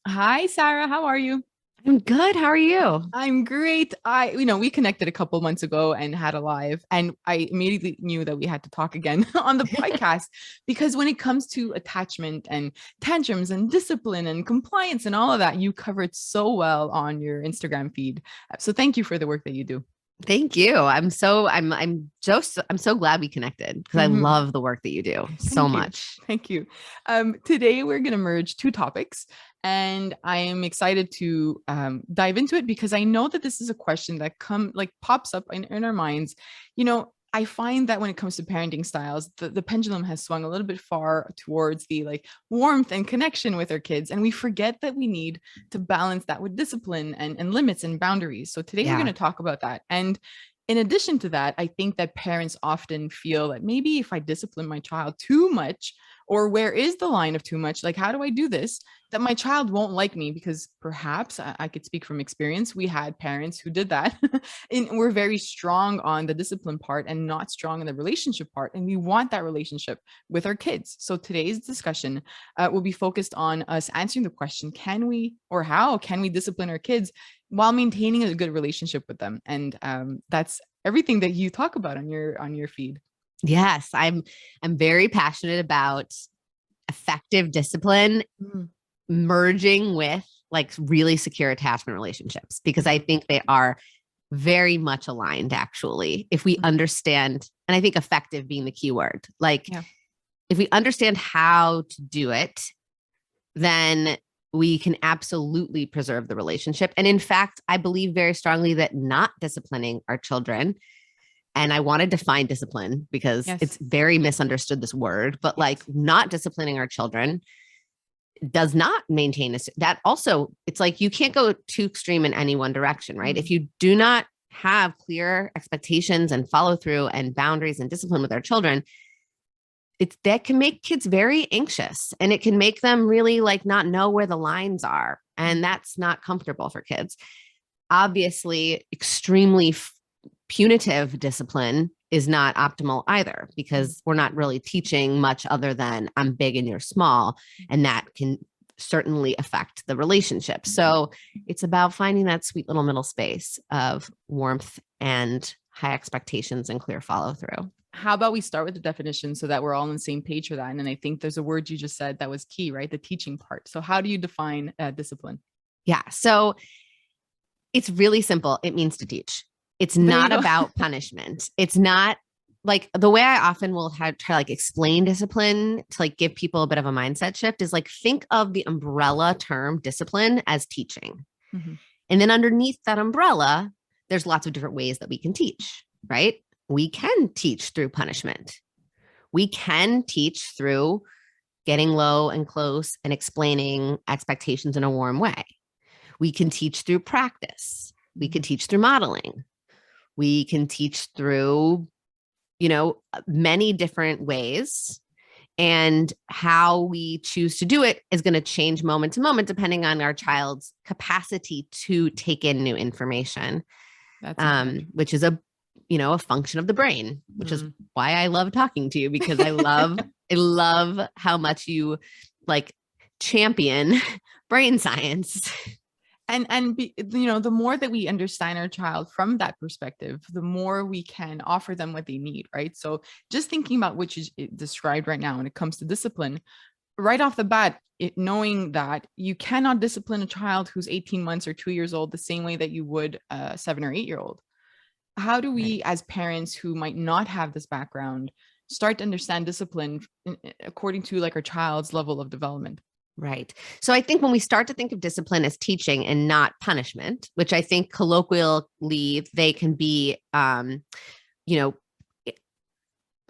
Hi, Sarah. How are you? I'm good. How are you? I'm great. We connected a couple months ago and had a live, and I immediately knew that we had to talk again on the podcast because when it comes to attachment and tantrums and discipline and compliance and all of that, you cover it so well on your Instagram feed. So thank you for the work that you do. Thank you. I'm so glad we connected because I Mhm. love the work that you do so Thank you. much. Thank you. Today, we're going to merge two topics, and I am excited to dive into it because I know that this is a question that pops up in our minds. I find that when it comes to parenting styles, the pendulum has swung a little bit far towards the warmth and connection with our kids, and we forget that we need to balance that with discipline and limits and boundaries. So today, we're going Yeah. to talk about that. And in addition to that, I think that parents often feel that maybe if I discipline my child too much, or where is the line of too much? Like, how do I do this? That my child won't like me because perhaps I could speak from experience. We had parents who did that and we're very strong on the discipline part and not strong in the relationship part. And we want that relationship with our kids. So today's discussion will be focused on us answering the question, can we or how can we discipline our kids while maintaining a good relationship with them? And that's everything that you talk about on your feed. Yes, I'm very passionate about effective discipline Mm, merging with like really secure attachment relationships because I mhm, think they are very much aligned actually. If we mhm. understand, and I think effective being the key word, like Yeah. if we understand how to do it, then we can absolutely preserve the relationship. And in fact, I believe very strongly that not disciplining our children, and I want to define discipline because it's Yes. very misunderstood, this word, but like Yes. not disciplining our children does not maintain us. That also, it's like you can't go too extreme in any one direction, right? If Mm, you do not have clear expectations and follow through and boundaries and discipline with our children, it's that can make kids very anxious and it can make them really like not know where the lines are. And mm, that's not comfortable for kids. Obviously, extremely punitive discipline is not optimal either mm, because we're not really teaching much other than I'm big and you're small. And that can certainly affect the relationship. So it's about finding that sweet little middle space of warmth and high expectations and clear follow through. how about we start with the definition so that we're all on the same page for that? And then I think there's a word you just said that was key, right? The teaching part. So how do you define discipline? Yeah. So it's really simple. It means to teach. It's There you not go. about punishment. It's not like the way I often will have, try to like explain discipline to like give people a bit of a mindset shift is like think of the umbrella term discipline as teaching. Mhm. And then underneath that umbrella, there's lots of different ways that we can teach, right? We can teach through punishment. We can teach through getting low and close and explaining expectations in a warm way. We can teach through practice. We can Mhm. teach through modeling. We can teach through, many different ways. And how we choose to do it is going to change moment to moment, depending on our child's capacity to take in new information, That's important. which is a function of the brain, which is Mm. why I love talking to you because I love how much you like champion brain science. The more that we understand our child from that perspective, the more we can offer them what they need, right? So just thinking about what you described right now when it comes to discipline, right off the bat, knowing that you cannot discipline a child who's 18 months or 2 years old the same way that you would a 7 or 8 year old. How do Right. we, as parents who might not have this background, start to understand discipline according to like our child's level of development? Right. So I think when we start to think of discipline as teaching and not punishment, which I think colloquially they can be, you know,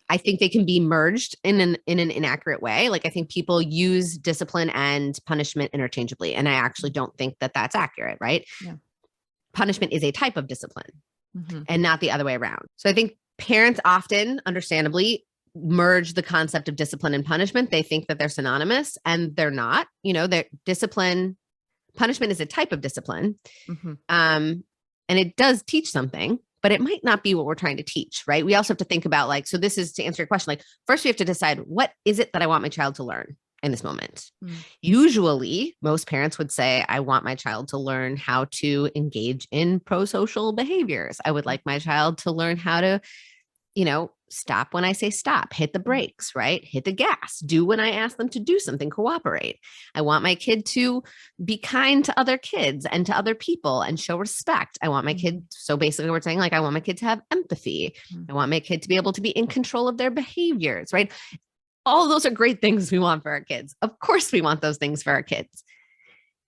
I think they can be merged in an inaccurate way. Like I think people use discipline and punishment interchangeably, and I actually don't think that that's accurate. Right. Yeah. Punishment is a type of discipline Mm-hmm. and not the other way around. So I think parents often, understandably, merge the concept of discipline and punishment. They think that they're synonymous, and they're not. Punishment is a type of discipline. Mm-hmm. And it does teach something, but it might not be what we're trying to teach, right? We also have to think about so this is to answer your question. First we have to decide, what is it that I want my child to learn in this moment? Usually most parents would say, I want my child to learn how to engage in pro-social behaviors. I would like my child to learn how to, stop when I say stop, hit the brakes, right? Hit the gas, do when I ask them to do something, cooperate. I want my kid to be kind to other kids and to other people and show respect. I want my kid. So basically we're saying I want my kid to have empathy. I want my kid to be able to be in control of their behaviors, right? All of those are great things we want for our kids. Of course we want those things for our kids.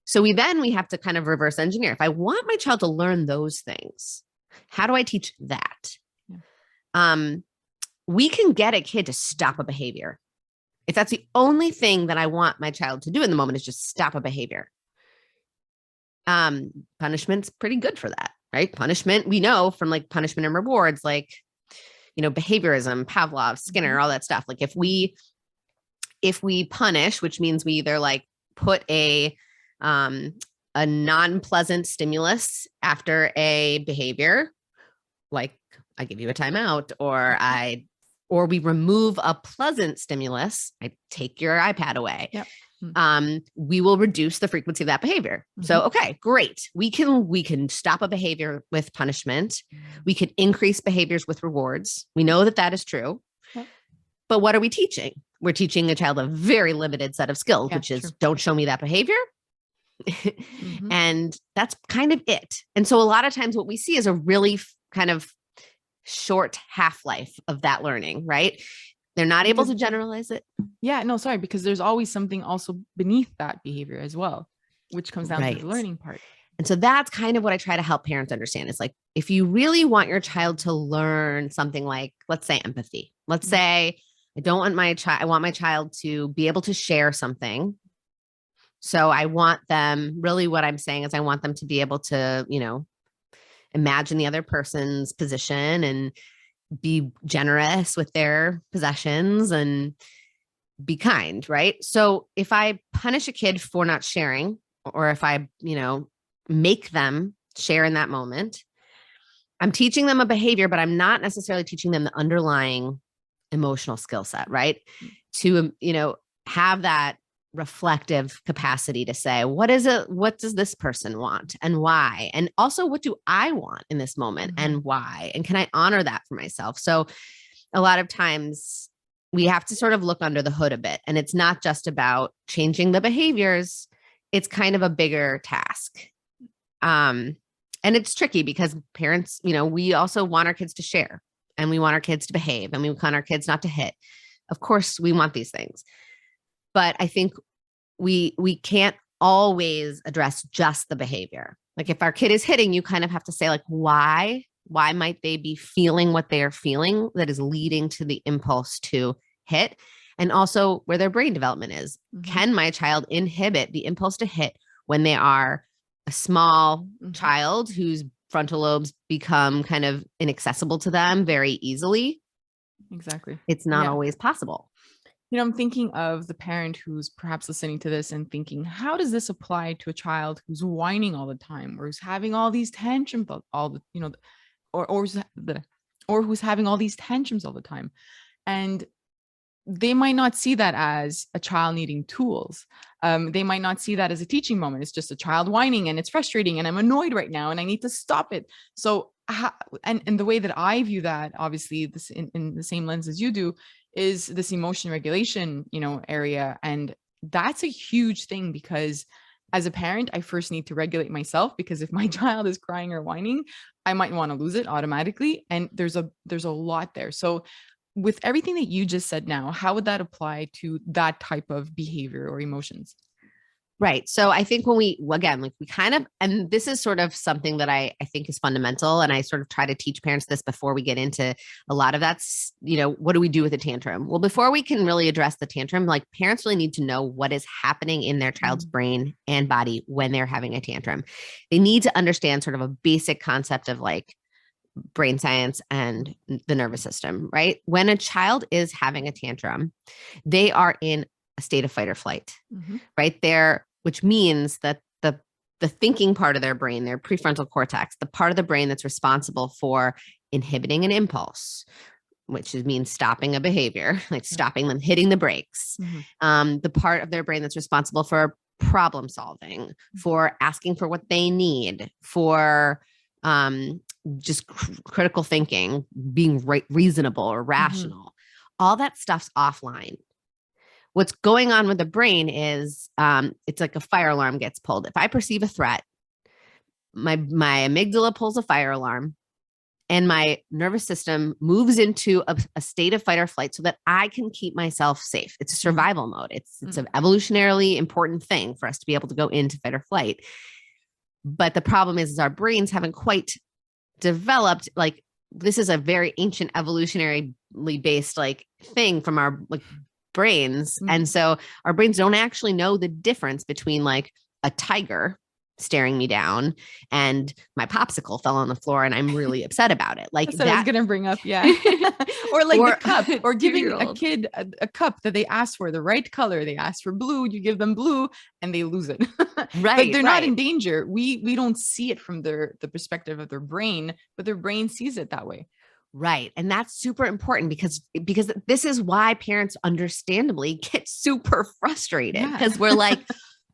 So we have to kind of reverse engineer. If I want my child to learn those things, how do I teach that? We can get a kid to stop a behavior. If that's the only thing that I want my child to do in the moment is just stop a behavior. Punishment's pretty good for that, right? Punishment, we know from punishment and rewards, behaviorism, Pavlov, Skinner, all that stuff. If we punish, which means we either put a non-pleasant stimulus after a behavior, I give you a timeout, or we remove a pleasant stimulus, I take your iPad away. Yep. We will reduce the frequency of that behavior. So, okay, great. We can stop a behavior with punishment. We can increase behaviors with rewards. We know that is true. Yep. But what are we teaching? We're teaching a child a very limited set of skills, which is don't show me that behavior. And that's kind of it. And so a lot of times what we see is a really kind of short half-life of that learning, right? They're not able to generalize it. Yeah, no, sorry, because there's always something also beneath that behavior as well, which comes down to the learning part. And so that's kind of what I try to help parents understand is if you really want your child to learn something let's say empathy, let's say I want my child to be able to share something. So I want them, really what I'm saying is I want them to be able to, imagine the other person's position and be generous with their possessions and be kind, right? So if I punish a kid for not sharing, or if I, make them share in that moment, I'm teaching them a behavior, but I'm not necessarily teaching them the underlying emotional skill set, right? To, have that reflective capacity to say, what does this person want and why? And also, what do I want in this moment and why? And can I honor that for myself? So a lot of times we have to sort of look under the hood a bit. And it's not just about changing the behaviors. It's kind of a bigger task. And it's tricky because parents, we also want our kids to share, and we want our kids to behave, and we want our kids not to hit. Of course, we want these things. But I think we can't always address just the behavior. If our kid is hitting, you kind of have to say why might they be feeling what they are feeling that is leading to the impulse to hit, and also where their brain development is. Can my child inhibit the impulse to hit when they are a small child whose frontal lobes become kind of inaccessible to them very easily? Exactly. It's not always possible. I'm thinking of the parent who's perhaps listening to this and thinking, how does this apply to a child who's whining all the time, or who's having all these tantrums or who's having all these tantrums all the time? And they might not see that as a child needing tools. They might not see that as a teaching moment. It's just a child whining and it's frustrating and I'm annoyed right now and I need to stop it. So, and the way that I view that, obviously this in the same lens as you do, is this emotion regulation, area. And that's a huge thing, because as a parent, I first need to regulate myself, because if my child is crying or whining, I might want to lose it automatically. And there's a lot there. So with everything that you just said now, how would that apply to that type of behavior or emotions? Right. So I think when we kind of, and this is sort of something that I think is fundamental. And I sort of try to teach parents this before we get into a lot of that's, what do we do with a tantrum? Well, before we can really address the tantrum, parents really need to know what is happening in their child's brain and body when they're having a tantrum. They need to understand sort of a basic concept of brain science and the nervous system, right? When a child is having a tantrum, they are in a state of fight or flight, right there, which means that the thinking part of their brain, their prefrontal cortex, the part of the brain that's responsible for inhibiting an impulse, which means stopping a behavior, like stopping them, hitting the brakes, the part of their brain that's responsible for problem solving, for asking for what they need, for just critical thinking, being reasonable or rational. All that stuff's offline. What's going on with the brain is it's like a fire alarm gets pulled. If I perceive a threat, my amygdala pulls a fire alarm and my nervous system moves into a state of fight or flight so that I can keep myself safe. It's a survival mode. It's an evolutionarily important thing for us to be able to go into fight or flight. But the problem is our brains haven't quite developed. Like, this is a very ancient evolutionarily based like thing from our like brains. And so our brains don't actually know the difference between like a tiger staring me down and my popsicle fell on the floor and I'm really upset about it. Like that's what I was going to bring up. Yeah. Or like the cup, or giving a kid a cup that they asked for the right color. They asked for blue, you give them blue and they lose it. Right. Like they're not in danger. We don't see it from the perspective of their brain, but their brain sees it that way. Right. And that's super important because this is why parents understandably get super frustrated because we're like,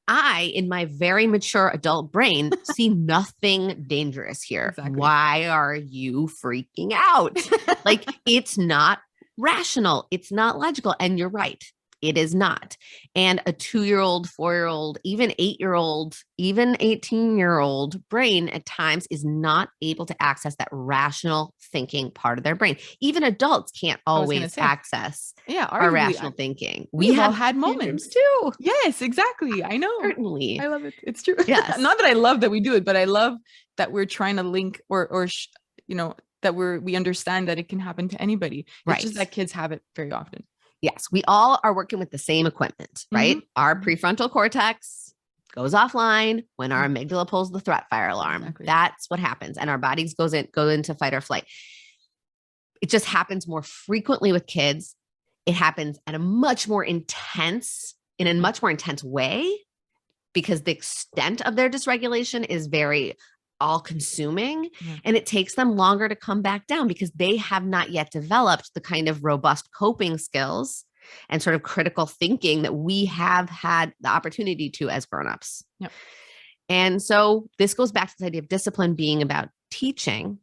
I, in my very mature adult brain, see nothing dangerous here. Exactly. Why are you freaking out? Like, it's not rational. It's not logical. And you're right. It is not. And a 2-year-old, 4-year-old, even 8-year-old, even 18-year-old brain at times is not able to access that rational thinking part of their brain. Even adults can't always access our rational thinking. We've all had moments too. Yes, exactly. I know. Certainly. I love it. It's true. Yes. Not that I love that we do it, but I love that we're trying to link or that we understand that it can happen to anybody. It's just that kids have it very often. Yes, we all are working with the same equipment, right? Our prefrontal cortex goes offline when our amygdala pulls the threat fire alarm. Exactly. That's what happens. And our bodies go into fight or flight. It just happens more frequently with kids. It happens at in a much more intense way because the extent of their dysregulation is very all-consuming, and it takes them longer to come back down because they have not yet developed the kind of robust coping skills and sort of critical thinking that we have had the opportunity to as grown-ups. Yep. And so this goes back to this idea of discipline being about teaching.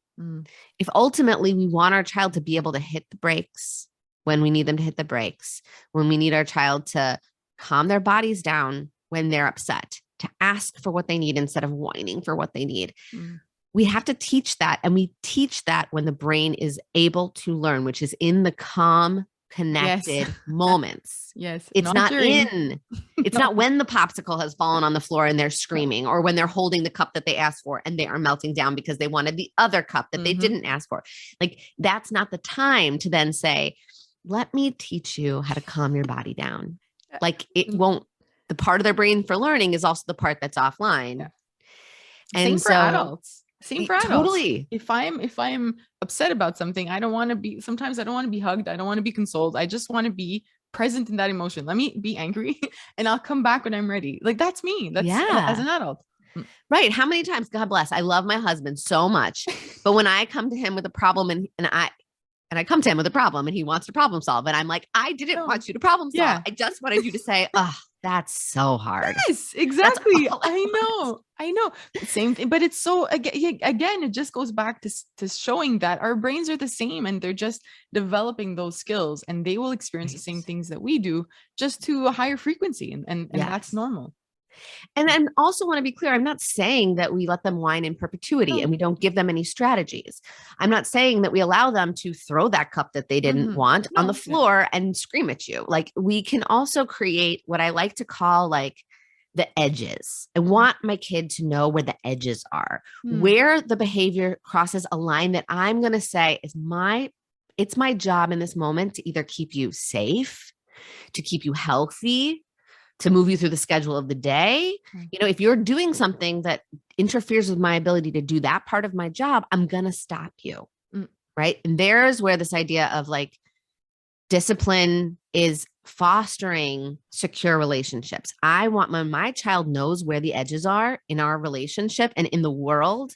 If ultimately we want our child to be able to hit the brakes when we need them to hit the brakes, when we need our child to calm their bodies down when they're upset, to ask for what they need instead of whining for what they need. We have to teach that. And we teach that when the brain is able to learn, which is in the calm, connected moments. Yes. It's not when the popsicle has fallen on the floor and they're screaming, or when they're holding the cup that they asked for and they are melting down because they wanted the other cup that they didn't ask for. Like, that's not the time to then say, let me teach you how to calm your body down. Like, it won't. The part of their brain for learning is also the part that's offline. Yeah. And Same for adults. Totally. If I'm upset about something, sometimes I don't want to be hugged. I don't want to be consoled. I just want to be present in that emotion. Let me be angry and I'll come back when I'm ready. Like, that's me. That's as an adult. Right. How many times, God bless, I love my husband so much, but when I come to him with a problem and I come to him with a problem and he wants to problem solve, and I'm like, I didn't want you to problem solve. Yeah. I just wanted you to say, oh, that's so hard. Yes, exactly. I know. Same thing. But it's so, again, it just goes back to showing that our brains are the same and they're just developing those skills, and they will experience the same things that we do, just to a higher frequency. And that's normal. And I also want to be clear, I'm not saying that we let them whine in perpetuity and we don't give them any strategies. I'm not saying that we allow them to throw that cup that they didn't want on the floor and scream at you. Like, we can also create what I like to call like the edges. I want my kid to know where the edges are, where the behavior crosses a line that I'm going to say it's my job in this moment to either keep you safe, to keep you healthy, to move you through the schedule of the day. You know, if you're doing something that interferes with my ability to do that part of my job, I'm going to stop you. Mm. Right. And there's where this idea of like discipline is fostering secure relationships. I want my child knows where the edges are in our relationship and in the world.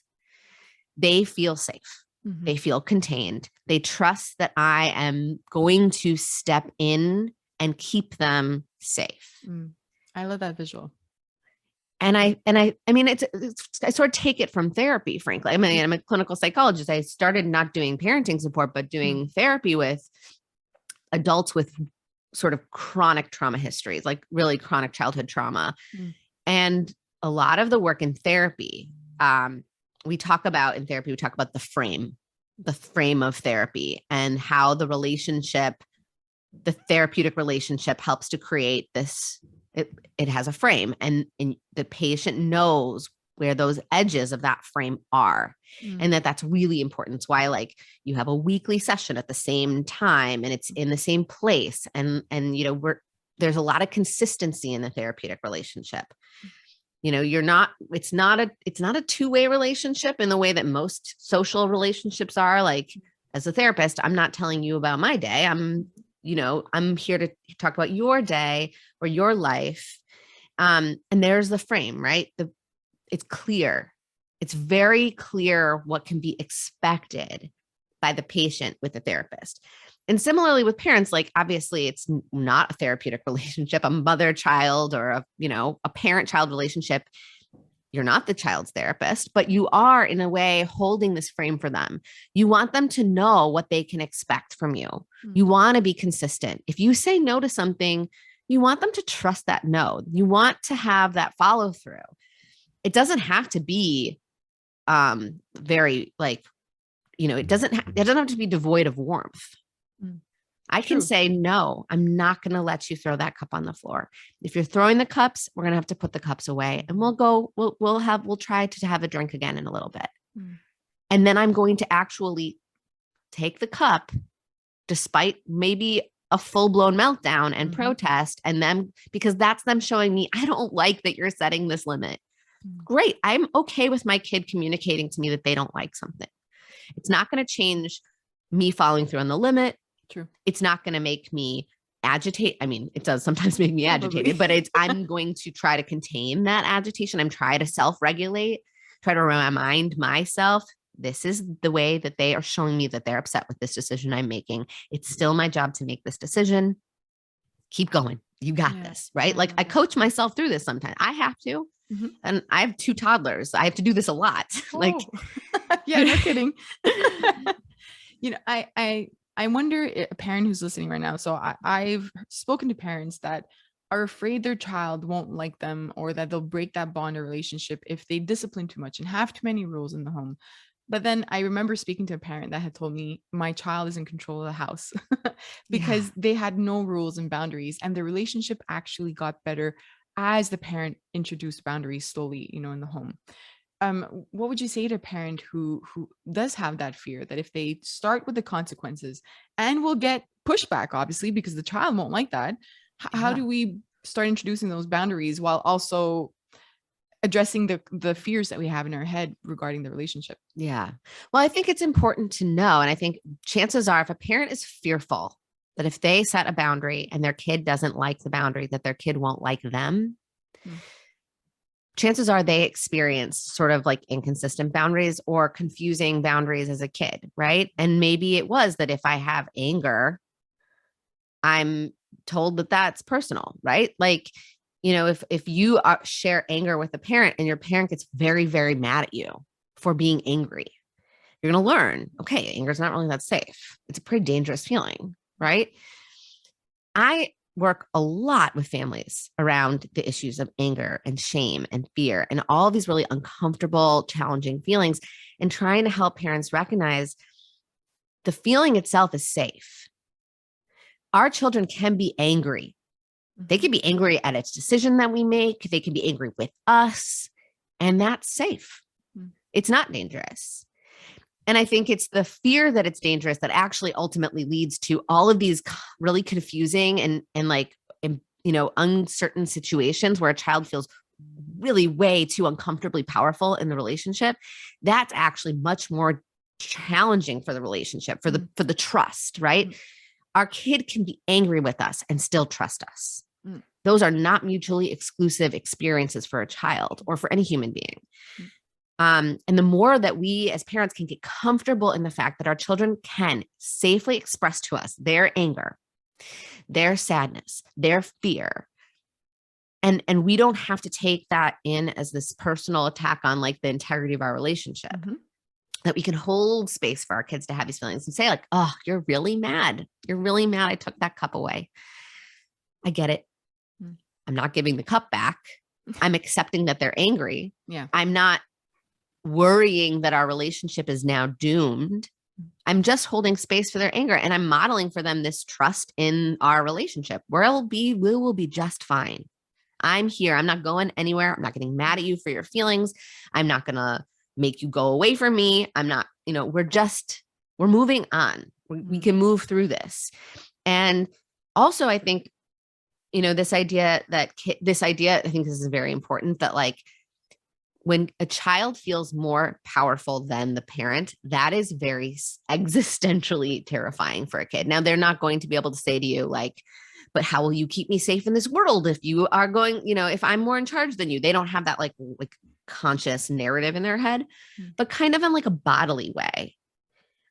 They feel safe. Mm-hmm. They feel contained. They trust that I am going to step in and keep them safe. I love that visual. And I mean, I sort of take it from therapy, frankly. I mean, I'm a clinical psychologist. I started not doing parenting support, but doing therapy with adults with sort of chronic trauma histories, like really chronic childhood trauma. And a lot of the work in therapy, we talk about the frame of therapy and how the relationship, the therapeutic relationship helps to create this. It has a frame and the patient knows where those edges of that frame are. And that's really important. It's why like you have a weekly session at the same time and it's in the same place. And, you know, there's a lot of consistency in the therapeutic relationship. You know, it's not a two-way relationship in the way that most social relationships are. Like as a therapist, I'm not telling you about my day. I'm here to talk about your day or your life. And there's the frame, right? It's clear. It's very clear what can be expected by the patient with the therapist. And similarly with parents, like obviously it's not a therapeutic relationship, a mother-child or a parent-child relationship. You're not the child's therapist, but you are in a way holding this frame for them. You want them to know what they can expect from you. You want to be consistent. If you say no to something, you want them to trust that no. You want to have that follow through. It doesn't have to be very like, it doesn't have to be devoid of warmth. I can say, no, I'm not going to let you throw that cup on the floor. If you're throwing the cups, we're going to have to put the cups away and we'll try to have a drink again in a little bit. And then I'm going to actually take the cup despite maybe a full-blown meltdown and protest. And then, because that's them showing me, I don't like that you're setting this limit. Great. I'm okay with my kid communicating to me that they don't like something. It's not going to change me following through on the limit. True. It's not going to make me agitate. I mean, it does sometimes make me agitated, but I'm going to try to contain that agitation. I'm trying to self-regulate, try to remind myself, this is the way that they are showing me that they're upset with this decision I'm making. It's still my job to make this decision. Keep going. You got this, right? Like I coach myself through this sometimes. I have to. And I have 2 toddlers. I have to do this a lot. Like, yeah, no kidding. I wonder a parent who's listening right now. So I've spoken to parents that are afraid their child won't like them or that they'll break that bond or relationship if they discipline too much and have too many rules in the home. But then I remember speaking to a parent that had told me my child is in control of the house because they had no rules and boundaries, and the relationship actually got better as the parent introduced boundaries slowly, in the home. What would you say to a parent who does have that fear that if they start with the consequences and will get pushback, obviously, because the child won't like that, how do we start introducing those boundaries while also addressing the fears that we have in our head regarding the relationship? Yeah. Well, I think it's important to know. And I think chances are if a parent is fearful that if they set a boundary and their kid doesn't like the boundary, that their kid won't like them, chances are they experience sort of like inconsistent boundaries or confusing boundaries as a kid, right? And maybe it was that if I have anger, I'm told that that's personal, right? Like, if you share anger with a parent and your parent gets very, very mad at you for being angry, you're going to learn, okay, anger is not really that safe. It's a pretty dangerous feeling, right? I work a lot with families around the issues of anger and shame and fear and all these really uncomfortable, challenging feelings, and trying to help parents recognize the feeling itself is safe. Our children can be angry. They can be angry at its decision that we make. They can be angry with us, and that's safe. It's not dangerous. And I think it's the fear that it's dangerous that actually ultimately leads to all of these really confusing and like uncertain situations where a child feels really way too uncomfortably powerful in the relationship, that's actually much more challenging for the relationship, for the trust, right? Our kid can be angry with us and still trust us. Those are not mutually exclusive experiences for a child or for any human being. And the more that we as parents can get comfortable in the fact that our children can safely express to us their anger, their sadness, their fear, and we don't have to take that in as this personal attack on like the integrity of our relationship, that we can hold space for our kids to have these feelings and say like, oh, you're really mad. You're really mad. I took that cup away. I get it. I'm not giving the cup back. I'm accepting that they're angry. Yeah. I'm not worrying that our relationship is now doomed. I'm just holding space for their anger, and I'm modeling for them this trust in our relationship where we will be just fine. I'm here. I'm not going anywhere. I'm not getting mad at you for your feelings. I'm not going to make you go away from me. I'm not, we're moving on. We can move through this. And also I think, this idea, I think this is very important, that like when a child feels more powerful than the parent, that is very existentially terrifying for a kid. Now, they're not going to be able to say to you like, but how will you keep me safe in this world if you are going, if I'm more in charge than you? They don't have that like conscious narrative in their head, but kind of in like a bodily way.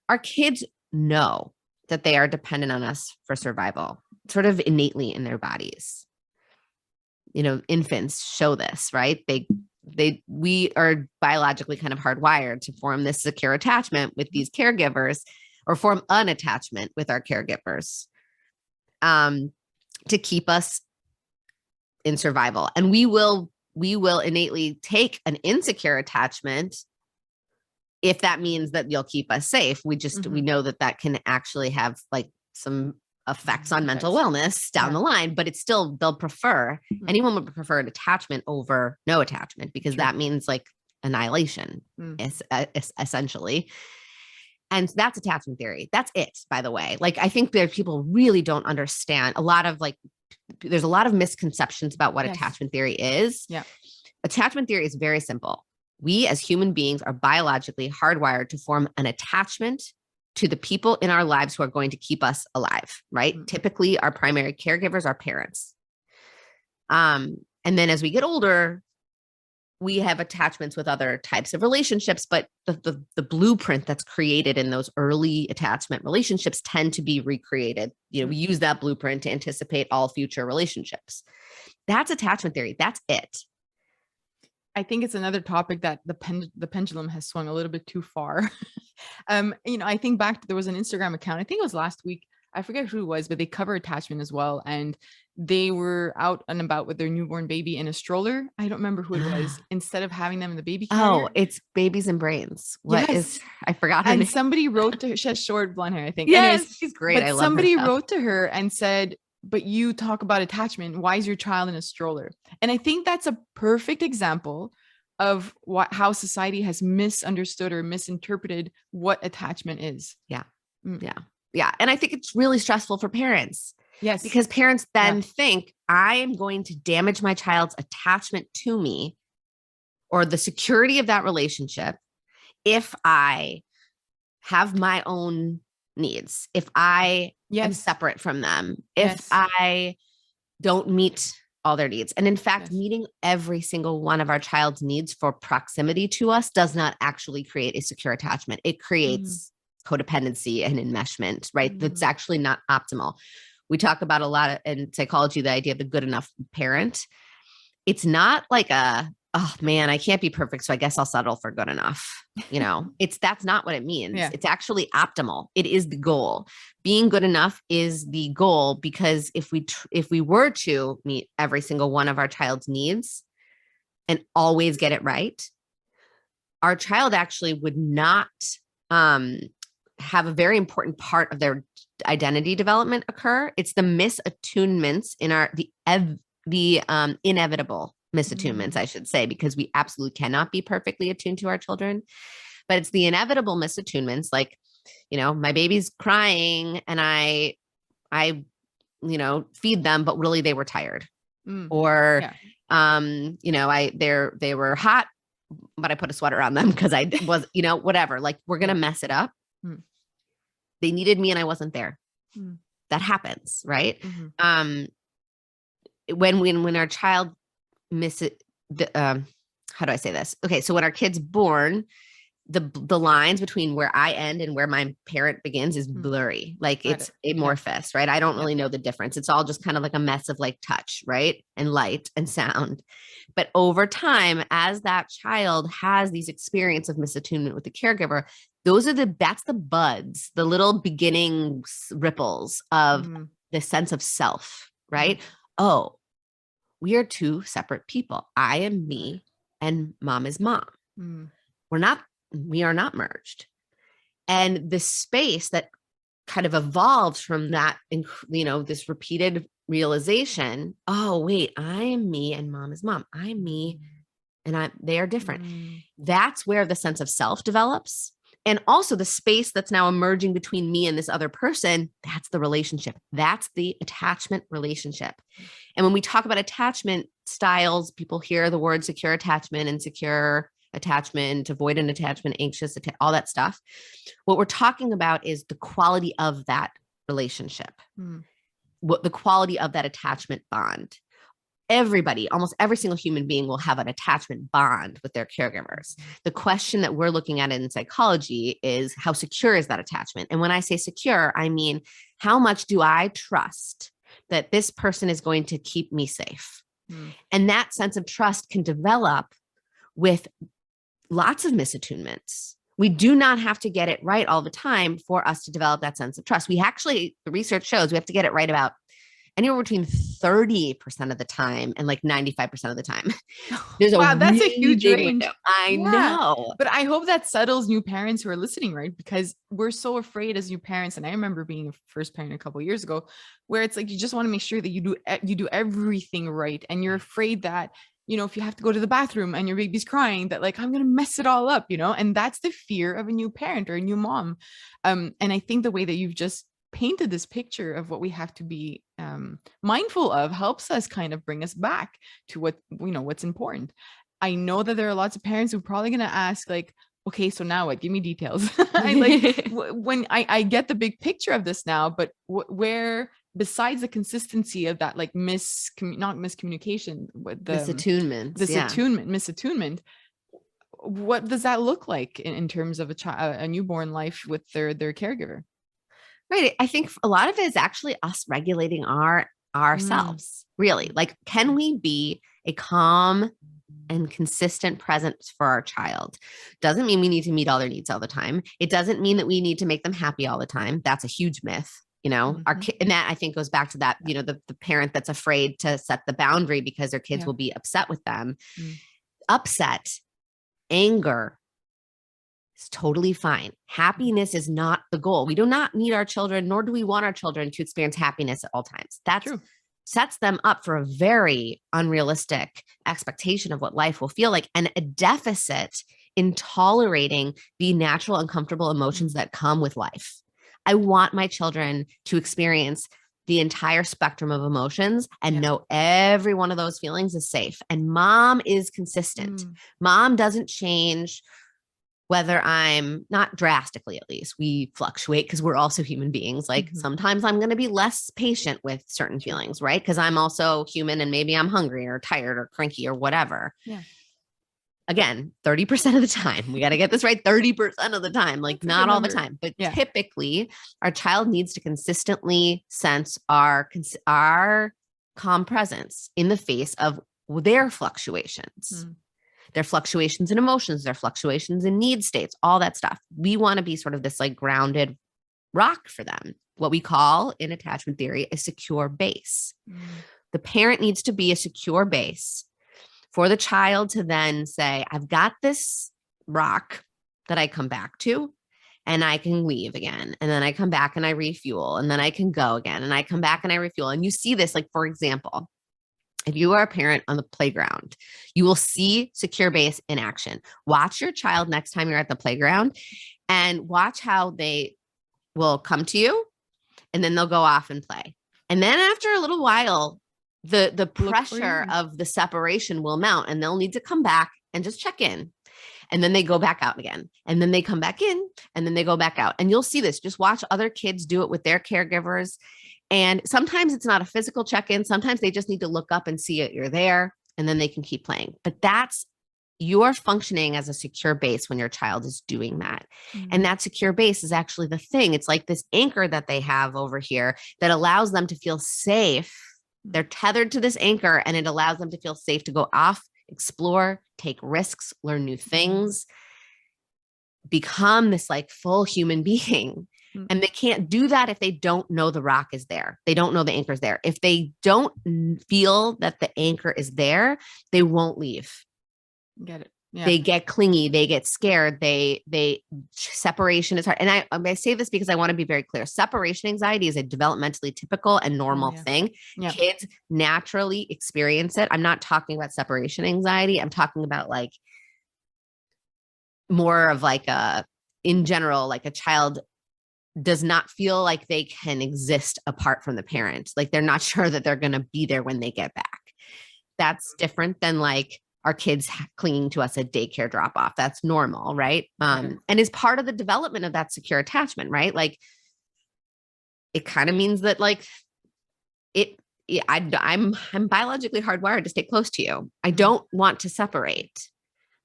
Our kids know that they are dependent on us for survival, sort of innately in their bodies. Infants show this, right? We are biologically kind of hardwired to form this secure attachment with these caregivers, or form an attachment with our caregivers, to keep us in survival. And we will innately take an insecure attachment if that means that you'll keep us safe. We know that can actually have like some effects on mental wellness down the line, but it's still, anyone would prefer an attachment over no attachment, because that means like annihilation is essentially. And that's attachment theory. That's it, by the way. Like, I think that people really don't understand there's a lot of misconceptions about what attachment theory is. Yeah. Attachment theory is very simple. We as human beings are biologically hardwired to form an attachment to the people in our lives who are going to keep us alive, right? Typically our primary caregivers are parents. And then as we get older, we have attachments with other types of relationships, but the blueprint that's created in those early attachment relationships tend to be recreated. We use that blueprint to anticipate all future relationships. That's attachment theory. That's it. I think it's another topic that the pendulum has swung a little bit too far. I think there was an Instagram account, I think it was last week, I forget who it was, but they cover attachment as well. And they were out and about with their newborn baby in a stroller. I don't remember who it was. Instead of having them in the baby carrier. Oh, it's Babies and Brains. I forgot her name. And somebody wrote to her, she has short blonde hair, I think. Yes, anyways, she's great. But somebody wrote to her and said, but you talk about attachment. Why is your child in a stroller? And I think that's a perfect example of how society has misunderstood or misinterpreted what attachment is. Yeah. Yeah. And I think it's really stressful for parents. Yes. Because parents then think, I am going to damage my child's attachment to me or the security of that relationship if I have my own needs, if I am separate from them, if I don't meet all their needs. And in fact, meeting every single one of our child's needs for proximity to us does not actually create a secure attachment. It creates codependency and enmeshment, right? That's actually not optimal. We talk about a lot in psychology, the idea of the good enough parent. It's not like oh man, I can't be perfect, so I guess I'll settle for good enough. That's not what it means. Yeah. It's actually optimal. It is the goal. Being good enough is the goal, because if we were to meet every single one of our child's needs and always get it right, our child actually would not have a very important part of their identity development occur. It's the misattunements in the inevitable misattunements, I should say, because we absolutely cannot be perfectly attuned to our children, but it's the inevitable misattunements. Like, my baby's crying and I feed them, but really they were tired. Mm. Or, Yeah. they were hot, but I put a sweater on them because I was, whatever, like we're going to mess it up. Mm. They needed me and I wasn't there. Mm. That happens. Right. Mm-hmm. When our child misses how do I say this? Okay. So when our kid's born, the lines between where I end and where my parent begins is blurry. Like it's amorphous, right? I don't really know the difference. It's all just kind of like a mess of like touch, right? And light and sound. But over time, as that child has these experience of misattunement with the caregiver, that's the buds, the little beginning ripples of the sense of self, right? Oh, we are two separate people. I am me and mom is mom. We are not merged. And the space that kind of evolves from that, this repeated realization, oh, wait, I am me and mom is mom. I'm me and they are different. That's where the sense of self develops. And also the space that's now emerging between me and this other person, that's the relationship. That's the attachment relationship. And when we talk about attachment styles, people hear the word secure attachment, insecure attachment, avoidant attachment, anxious, all that stuff. What we're talking about is the quality of that relationship, what the quality of that attachment bond. Everybody, almost every single human being will have an attachment bond with their caregivers. The question that we're looking at in psychology is how secure is that attachment? And when I say secure, I mean, how much do I trust that this person is going to keep me safe? And that sense of trust can develop with lots of misattunements. We do not have to get it right all the time for us to develop that sense of trust. The research shows we have to get it right about anywhere between 30% of the time and like 95% of the time. There's wow, that's a huge range. Window. I know. But I hope that settles new parents who are listening, right? Because we're so afraid as new parents. And I remember being a first parent a couple of years ago, where it's like, you just want to make sure that you do everything right. And you're afraid that, if you have to go to the bathroom and your baby's crying, that like, I'm going to mess it all up, and that's the fear of a new parent or a new mom. And I think the way that you've just painted this picture of what we have to be mindful of helps us kind of bring us back to what's important. I know that there are lots of parents who are probably going to ask like, okay, so now what? Give me details. When I get the big picture of this now, but where, besides the consistency of that, like not miscommunication, with the misattunement, what does that look like in terms of a newborn life with their caregiver? Right. I think a lot of it is actually us regulating ourselves, really. Like, can we be a calm and consistent presence for our child? Doesn't mean we need to meet all their needs all the time. It doesn't mean that we need to make them happy all the time. That's a huge myth. Our kid, and that I think goes back to that, the parent that's afraid to set the boundary because their kids will be upset with them. Upset, anger is totally fine. Happiness is not the goal. We do not need our children, nor do we want our children to experience happiness at all times. That's true. Sets them up for a very unrealistic expectation of what life will feel like, and a deficit in tolerating the natural, uncomfortable emotions that come with life. I want my children to experience the entire spectrum of emotions and know every one of those feelings is safe. And mom is consistent. Mom doesn't change, whether I'm not drastically, at least we fluctuate because we're also human beings. Like sometimes I'm going to be less patient with certain feelings, right? Because I'm also human and maybe I'm hungry or tired or cranky or whatever. Yeah. Again, 30% of the time, we got to get this right. 30% of the time, like not all the time, but typically our child needs to consistently sense our calm presence in the face of their fluctuations. Their fluctuations in emotions, their fluctuations in need states, all that stuff. We want to be sort of this like grounded rock for them, what we call in attachment theory, a secure base. The parent needs to be a secure base for the child to then say, I've got this rock that I come back to and I can leave again. And then I come back and I refuel, and then I can go again and I come back and I refuel. And you see this, like, for example, if you are a parent on the playground, you will see secure base in action. Watch your child next time you're at the playground and watch how they will come to you and then they'll go off and play. And then after a little while, the Look for pressure you. of the separation will mount, and they'll need to come back and just check in. And then they go back out again. And then they come back in, and then they go back out. And you'll see this. Just watch other kids do it with their caregivers. And sometimes it's not a physical check-in. Sometimes they just need to look up and see it. You're there, and then they can keep playing. But that's you're functioning as a secure base when your child is doing that. And that secure base is actually the thing. It's like this anchor that they have over here that allows them to feel safe. They're tethered to this anchor, and it allows them to feel safe to go off, explore, take risks, learn new things, become this like full human being. And they can't do that if they don't know the rock is there. They don't know the anchor is there. If they don't feel that the anchor is there, they won't leave. Get it. Yeah. They get clingy, they get scared, separation is hard. And I say this because I want to be very clear. Separation anxiety is a developmentally typical and normal thing. Yeah. Kids naturally experience it. I'm not talking about separation anxiety. I'm talking about like more of like in general, like a child does not feel like they can exist apart from the parent. Like they're not sure that they're going to be there when they get back. That's different than like our kids clinging to us at daycare drop off. That's normal, right? And is part of the development of that secure attachment, right? Like it kind of means that like I'm biologically hardwired to stay close to you. I don't want to separate.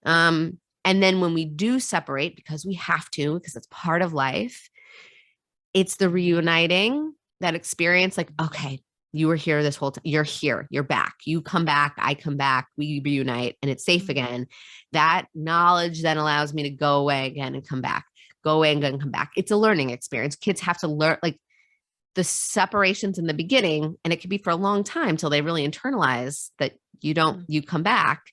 And then when we do separate, because we have to, because it's part of life, it's the reuniting, that experience, like, okay, you were here this whole time. You're here. You're back. You come back. I come back. We reunite, and it's safe again. That knowledge then allows me to go away again and come back. Go away and come back. It's a learning experience. Kids have to learn, like the separations in the beginning, and it can be for a long time till they really internalize that you come back.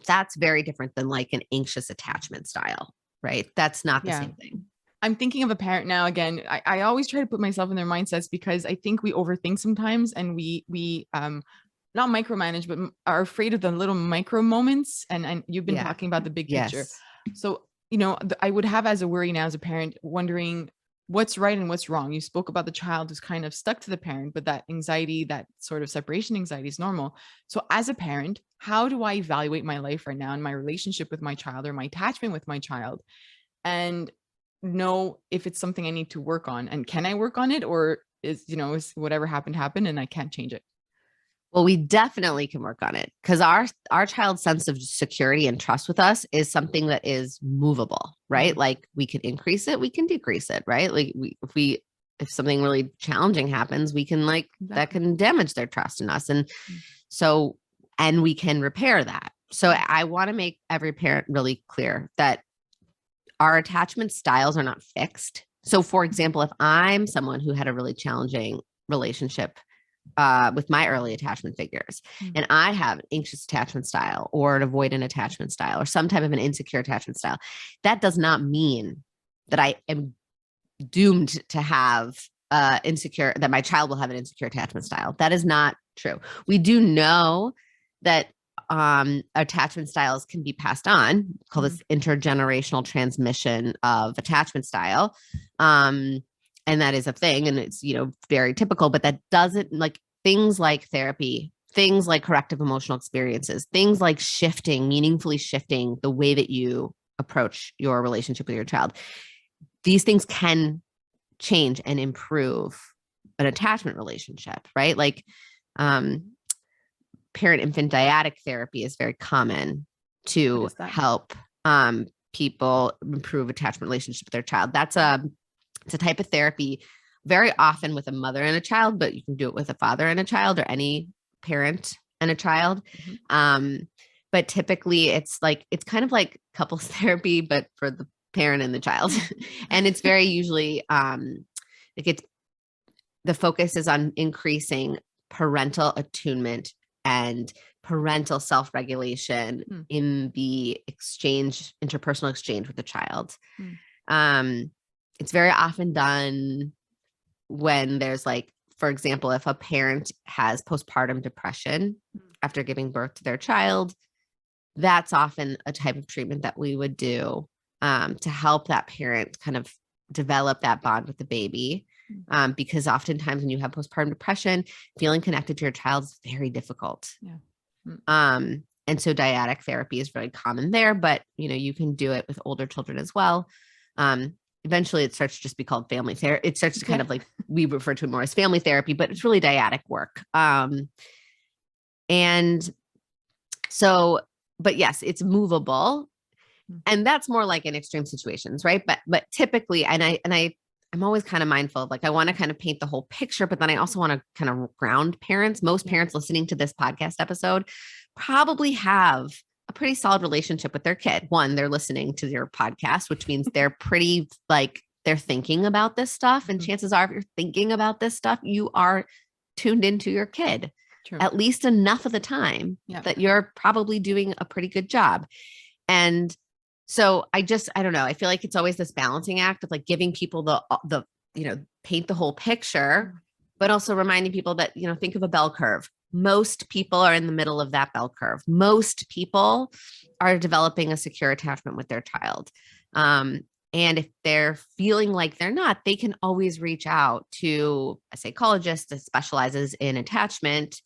That's very different than like an anxious attachment style, right? That's not the same thing. I'm thinking of a parent now. Again, I always try to put myself in their mindsets because I think we overthink sometimes, and we not micromanage, but are afraid of the little micro moments. And you've been talking about the big picture. So, I would have as a worry now as a parent, wondering what's right and what's wrong. You spoke about the child who's kind of stuck to the parent, but that anxiety, that sort of separation anxiety is normal. So as a parent, how do I evaluate my life right now and my relationship with my child or my attachment with my child, and know if it's something I need to work on? And can I work on it, or is whatever happened and I can't change it? Well, we definitely can work on it, because our child's sense of security and trust with us is something that is movable, right? Like we can increase it, we can decrease it, right? Like if something really challenging happens, we can that can damage their trust in us. And so, and we can repair that. So I want to make every parent really clear that our attachment styles are not fixed. So for example, if I'm someone who had a really challenging relationship with my early attachment figures, and I have an anxious attachment style or an avoidant attachment style or some type of an insecure attachment style, that does not mean that I am doomed to have that my child will have an insecure attachment style. That is not true. We do know that attachment styles can be passed on, called this intergenerational transmission of attachment style. And that is a thing, and it's, very typical, but that doesn't, like things like therapy, things like corrective emotional experiences, things like meaningfully shifting the way that you approach your relationship with your child. These things can change and improve an attachment relationship, right? Like, parent-infant dyadic therapy is very common to help people improve attachment relationship with their child. It's a type of therapy very often with a mother and a child, but you can do it with a father and a child or any parent and a child. But typically it's kind of like couples therapy, but for the parent and the child. And it's very usually the focus is on increasing parental attunement and parental self-regulation in the interpersonal exchange with the child. It's very often done when there's for example, if a parent has postpartum depression after giving birth to their child, that's often a type of treatment that we would do to help that parent kind of develop that bond with the baby. because oftentimes when you have postpartum depression, feeling connected to your child is very difficult. Yeah. And so dyadic therapy is very common there, but you can do it with older children as well. Eventually it starts to just be called family therapy. It starts to kind of like, we refer to it more as family therapy, but it's really dyadic work. And so, but yes, it's movable. And that's more like in extreme situations, right? But typically, I'm always kind of mindful of like, I want to kind of paint the whole picture, but then I also want to kind of ground parents. Most parents listening to this podcast episode probably have a pretty solid relationship with their kid. One, they're listening to your podcast, which means they're pretty like, they're thinking about this stuff. And chances are, if you're thinking about this stuff, you are tuned into your kid. True. At least enough of the time that you're probably doing a pretty good job. And so I don't know. I feel like it's always this balancing act of like giving people the paint the whole picture, but also reminding people that, think of a bell curve. Most people are in the middle of that bell curve. Most people are developing a secure attachment with their child. And if they're feeling like they're not, they can always reach out to a psychologist that specializes in attachment,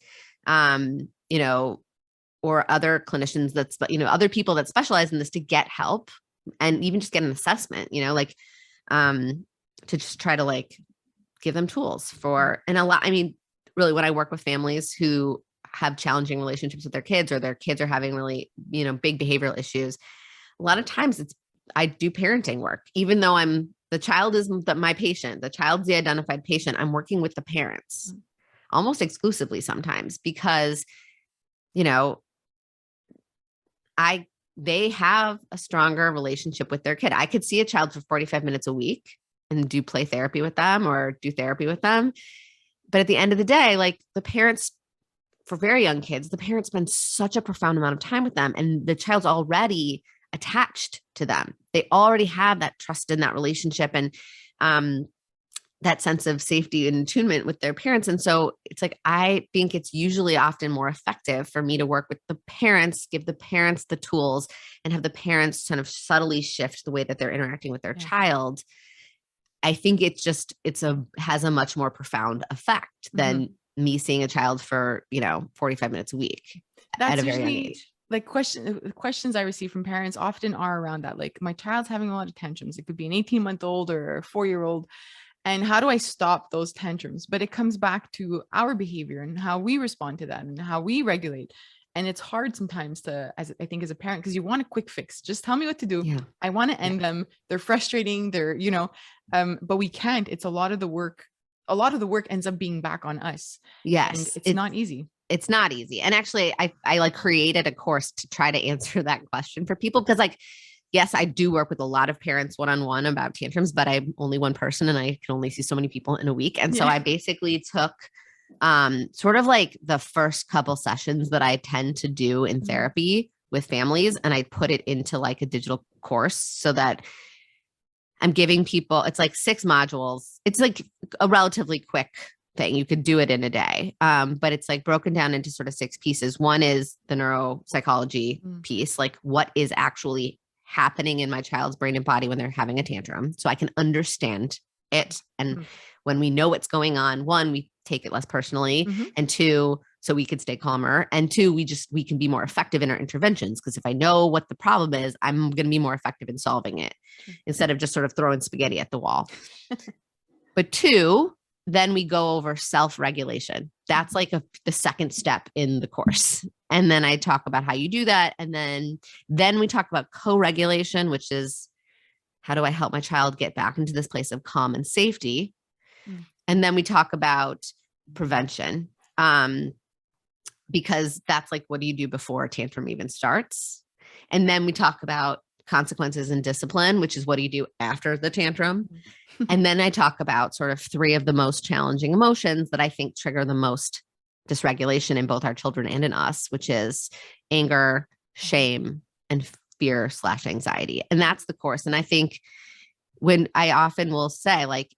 or other clinicians other people that specialize in this to get help and even just get an assessment, to just try to like give them tools for, and really when I work with families who have challenging relationships with their kids, or their kids are having really, big behavioral issues, a lot of times I do parenting work, even though the child is my patient, the child's the identified patient. I'm working with the parents almost exclusively sometimes because, they have a stronger relationship with their kid. I could see a child for 45 minutes a week and do play therapy with them or do therapy with them. But at the end of the day, like the parents, for very young kids, the parents spend such a profound amount of time with them, and the child's already attached to them. They already have that trust in that relationship and that sense of safety and attunement with their parents. And so it's like, I think it's usually often more effective for me to work with the parents, give the parents the tools, and have the parents kind of subtly shift the way that they're interacting with their child. I think has a much more profound effect than me seeing a child for, 45 minutes a week. That's at a very young age. Like questions I receive from parents often are around that. Like, my child's having a lot of tantrums. It could be an 18-month-old or a 4-year-old. And how do I stop those tantrums? But it comes back to our behavior and how we respond to that and how we regulate. And it's hard sometimes as a parent, because you want a quick fix. Just tell me what to do. Yeah. I want to end them. They're frustrating. They're, but we can't. It's a lot of the work. A lot of the work ends up being back on us. Yes. And it's not easy. It's not easy. And actually I like created a course to try to answer that question for people. Because like, yes, I do work with a lot of parents one-on-one about tantrums, but I'm only one person and I can only see so many people in a week. And so I basically took sort of like the first couple sessions that I tend to do in therapy with families, and I put it into like a digital course so that I'm giving people, it's like 6 modules. It's like a relatively quick thing. You could do it in a day. But it's like broken down into sort of 6 pieces. One is the neuropsychology piece, like what is actually happening in my child's brain and body when they're having a tantrum, so I can understand it. And when we know what's going on, 1, we take it less personally, and 2, so we could stay calmer, and 2, we can be more effective in our interventions. Because if I know what the problem is, I'm going to be more effective in solving it instead of just sort of throwing spaghetti at the wall. But 2, then we go over self-regulation. That's like the second step in the course. And then I talk about how you do that. And then we talk about co-regulation, which is how do I help my child get back into this place of calm and safety? And then we talk about prevention, because that's like, what do you do before a tantrum even starts? And then we talk about consequences and discipline, which is what do you do after the tantrum? And then I talk about sort of 3 of the most challenging emotions that I think trigger the most dysregulation in both our children and in us, which is anger, shame, and fear/anxiety. And that's the course. And I think when I often will say, like,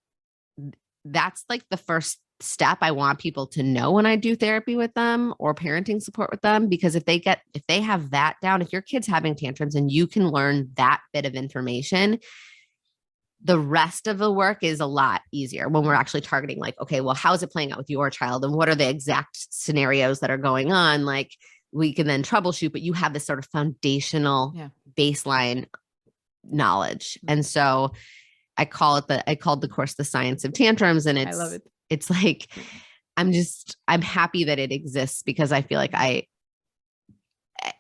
that's like the first step I want people to know when I do therapy with them or parenting support with them, because if they have that down, if your kid's having tantrums and you can learn that bit of information, the rest of the work is a lot easier when we're actually targeting like, okay, well, how is it playing out with your child? And what are the exact scenarios that are going on? Like we can then troubleshoot, but you have this sort of foundational baseline knowledge. And so I called the course, The Science of Tantrums. And I love it. It's like, I'm happy that it exists because I feel like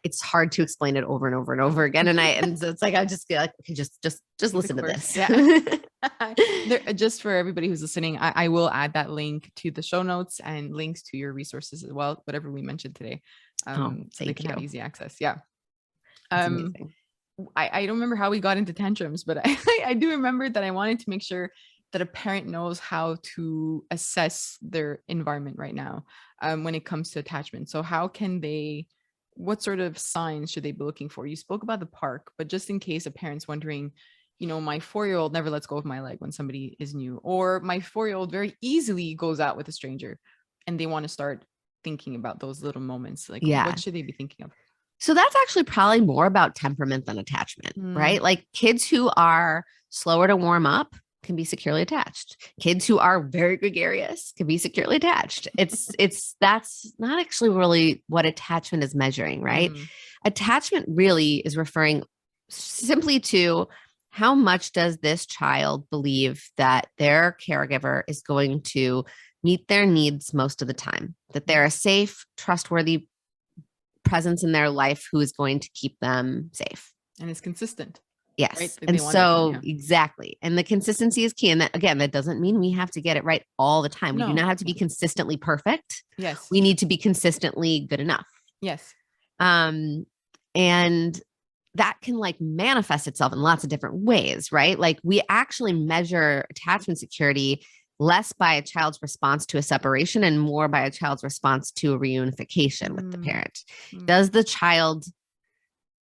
it's hard to explain it over and over and over again. And so it's like, I just feel like, okay, just listen to this. Yeah. Just for everybody who's listening, I will add that link to the show notes and links to your resources as well, whatever we mentioned today. So they can have easy access. Yeah. I don't remember how we got into tantrums, but I do remember that I wanted to make sure that a parent knows how to assess their environment right now when it comes to attachment. So how can they, what sort of signs should they be looking for? You spoke about the park, but just in case a parent's wondering, my 4-year-old never lets go of my leg when somebody is new, or my 4-year-old very easily goes out with a stranger, and they want to start thinking about those little moments. Like, what should they be thinking of? So that's actually probably more about temperament than attachment, right? Like kids who are slower to warm up can be securely attached. Kids who are very gregarious can be securely attached. That's not actually really what attachment is measuring, right? Attachment really is referring simply to how much does this child believe that their caregiver is going to meet their needs most of the time, that they're a safe, trustworthy presence in their life who is going to keep them safe. And it's consistent. Yes. Right? And so exactly. And the consistency is key. And that, again, that doesn't mean we have to get it right all the time. We do not have to be consistently perfect. Yes. We need to be consistently good enough. Yes. And that can like manifest itself in lots of different ways, right? Like we actually measure attachment security less by a child's response to a separation and more by a child's response to a reunification with the parent. Does the child,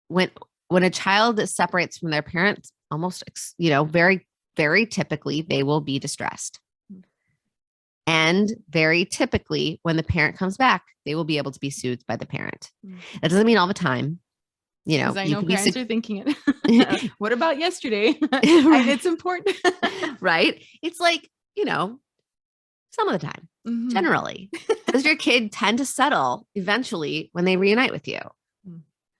when a child separates from their parent, almost, very, very typically, they will be distressed. And very typically, when the parent comes back, they will be able to be soothed by the parent. That doesn't mean all the time. I know parents are thinking it. What about yesterday? And it's important. Right? It's like, some of the time, generally. Does your kid tend to settle eventually when they reunite with you?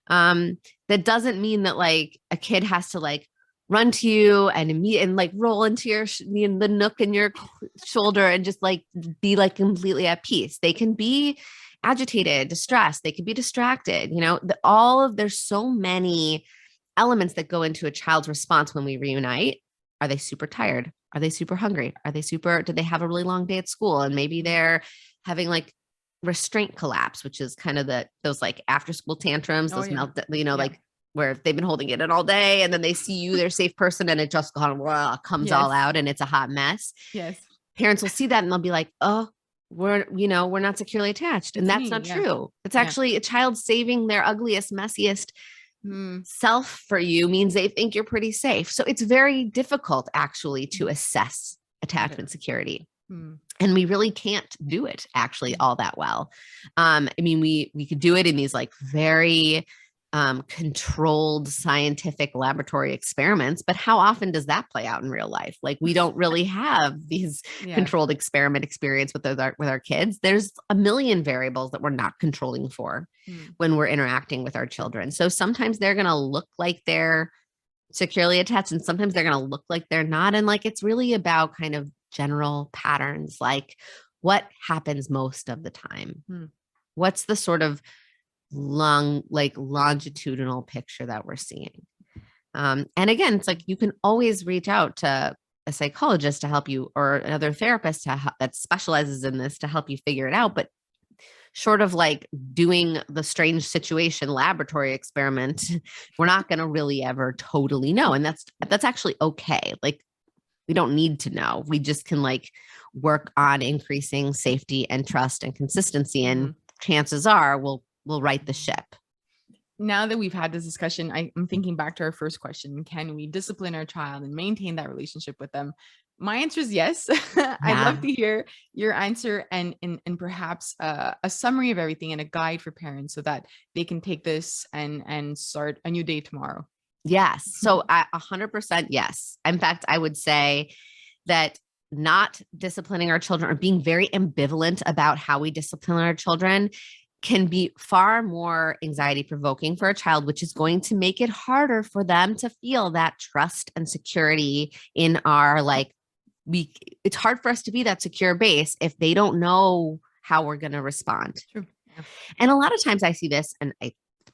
That doesn't mean that like a kid has to like run to you and like roll into the nook in your shoulder and just like be like completely at peace. They can be agitated, distressed. They can be distracted. There's so many elements that go into a child's response when we reunite. Are they super tired? Are they super hungry? Did they have a really long day at school? And maybe they're having like restraint collapse, which is kind of those like after school tantrums, like where they've been holding it in all day and then they see you, their safe person, and it just comes all out and it's a hot mess. Yes. Parents will see that and they'll be like, oh, we're not securely attached. And that's not true. It's actually a child saving their ugliest, messiest self for you means they think you're pretty safe. So it's very difficult actually to assess attachment security. And we really can't do it actually all that well. We could do it in these like very controlled scientific laboratory experiments, but how often does that play out in real life? Like we don't really have these controlled experiment experience with our kids. There's a million variables that we're not controlling for when we're interacting with our children. So sometimes they're going to look like they're securely attached and sometimes they're going to look like they're not. And like, it's really about kind of general patterns, like what happens most of the time. What's the sort of longitudinal picture that we're seeing. And again, it's like, you can always reach out to a psychologist to help you or another therapist that specializes in this to help you figure it out. But short of like doing the strange situation laboratory experiment, we're not going to really ever totally know. And that's actually okay. Like we don't need to know. We just can like work on increasing safety and trust and consistency. And chances are we'll right the ship. Now that we've had this discussion, I'm thinking back to our first question. Can we discipline our child and maintain that relationship with them? My answer is yes. I'd love to hear your answer and perhaps a summary of everything and a guide for parents so that they can take this and start a new day tomorrow. Yes. So 100% yes. In fact, I would say that not disciplining our children or being very ambivalent about how we discipline our children can be far more anxiety provoking for a child, which is going to make it harder for them to feel that trust and security in our it's hard for us to be that secure base if they don't know how we're going to respond. True. Yeah. And a lot of times I see this, and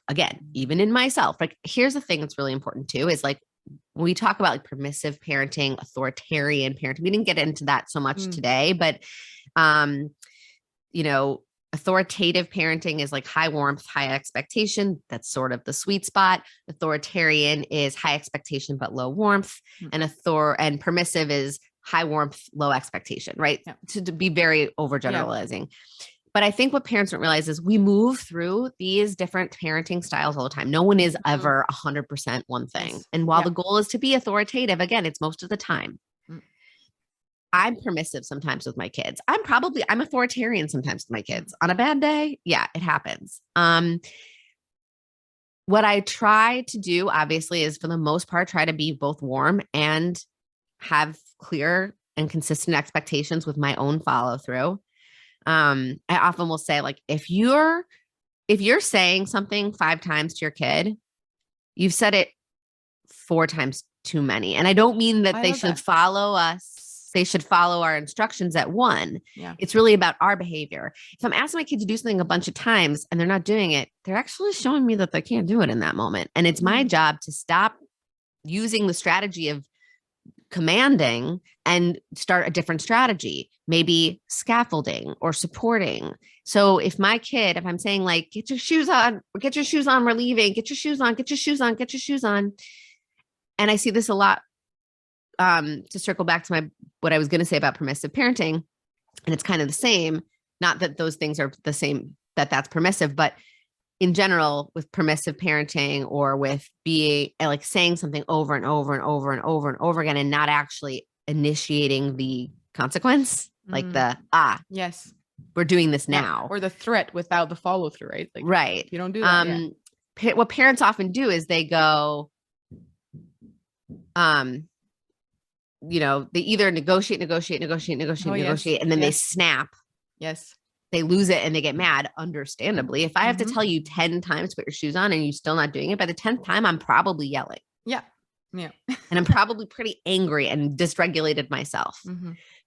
again, even in myself, like, here's the thing that's really important too, is like, when we talk about like permissive parenting, authoritarian parenting, we didn't get into that so much today, but, you know, authoritative parenting is like high warmth, high expectation. That's sort of the sweet spot. Authoritarian is high expectation, but low warmth. And permissive is high warmth, low expectation, right? Yeah. To be very overgeneralizing. Yeah. But I think what parents don't realize is we move through these different parenting styles all the time. No one is ever 100% one thing. Yes. And while the goal is to be authoritative, again, it's most of the time. I'm permissive sometimes with my kids. I'm authoritarian sometimes with my kids. On a bad day, yeah, it happens. What I try to do, obviously, is for the most part, try to be both warm and have clear and consistent expectations with my own follow through. I often will say, like, if you're saying something 5 times to your kid, you've said it 4 times too many. And I don't mean that they should follow us. They should follow our instructions at 1. Yeah. It's really about our behavior. If I'm asking my kid to do something a bunch of times and they're not doing it, they're actually showing me that they can't do it in that moment. And it's my job to stop using the strategy of commanding and start a different strategy, maybe scaffolding or supporting. So if I'm saying, like, get your shoes on, we're leaving, get your shoes on. And I see this a lot, to circle back to what I was going to say about permissive parenting. And it's kind of the same, not that those things are the same, that's permissive, but in general, with permissive parenting or with being like saying something over and over and over and over and over again, and not actually initiating the consequence, like yes, we're doing this now, or the threat without the follow through, right? Like, right. You don't do that. What parents often do is they go, they either negotiate, and then they snap. Yes. They lose it and they get mad, understandably. If I have to tell you 10 times to put your shoes on and you're still not doing it, by the 10th time, I'm probably yelling. Yeah. Yeah. And I'm probably pretty angry and dysregulated myself.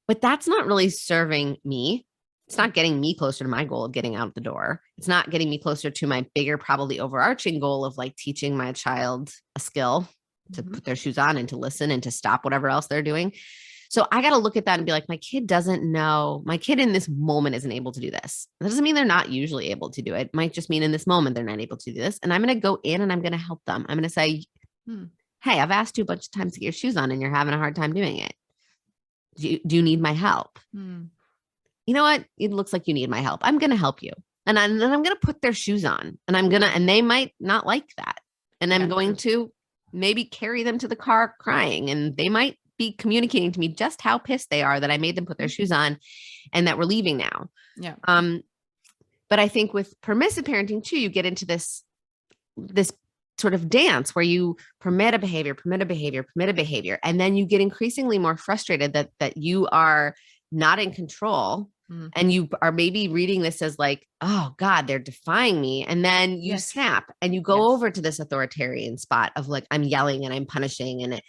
But that's not really serving me. It's not getting me closer to my goal of getting out the door. It's not getting me closer to my bigger, probably overarching goal of like teaching my child a skill to put their shoes on and to listen and to stop whatever else they're doing. So I got to look at that and be like, my kid doesn't know. My kid in this moment isn't able to do this. That doesn't mean they're not usually able to do it. It might just mean in this moment they're not able to do this. And I'm going to go in and I'm going to help them. I'm going to say, hey, I've asked you a bunch of times to get your shoes on and you're having a hard time doing it. Do you need my help? You know what? It looks like you need my help. I'm going to help you. And then I'm going to put their shoes on and they might not like that. And I'm going to maybe carry them to the car crying, and they might be communicating to me just how pissed they are that I made them put their shoes on and that we're leaving now. Yeah. But I think with permissive parenting too, you get into this sort of dance where you permit a behavior. And then you get increasingly more frustrated that you are not in control. And you are maybe reading this as like, oh God, they're defying me. And then you snap and you go over to this authoritarian spot of like, I'm yelling and I'm punishing. And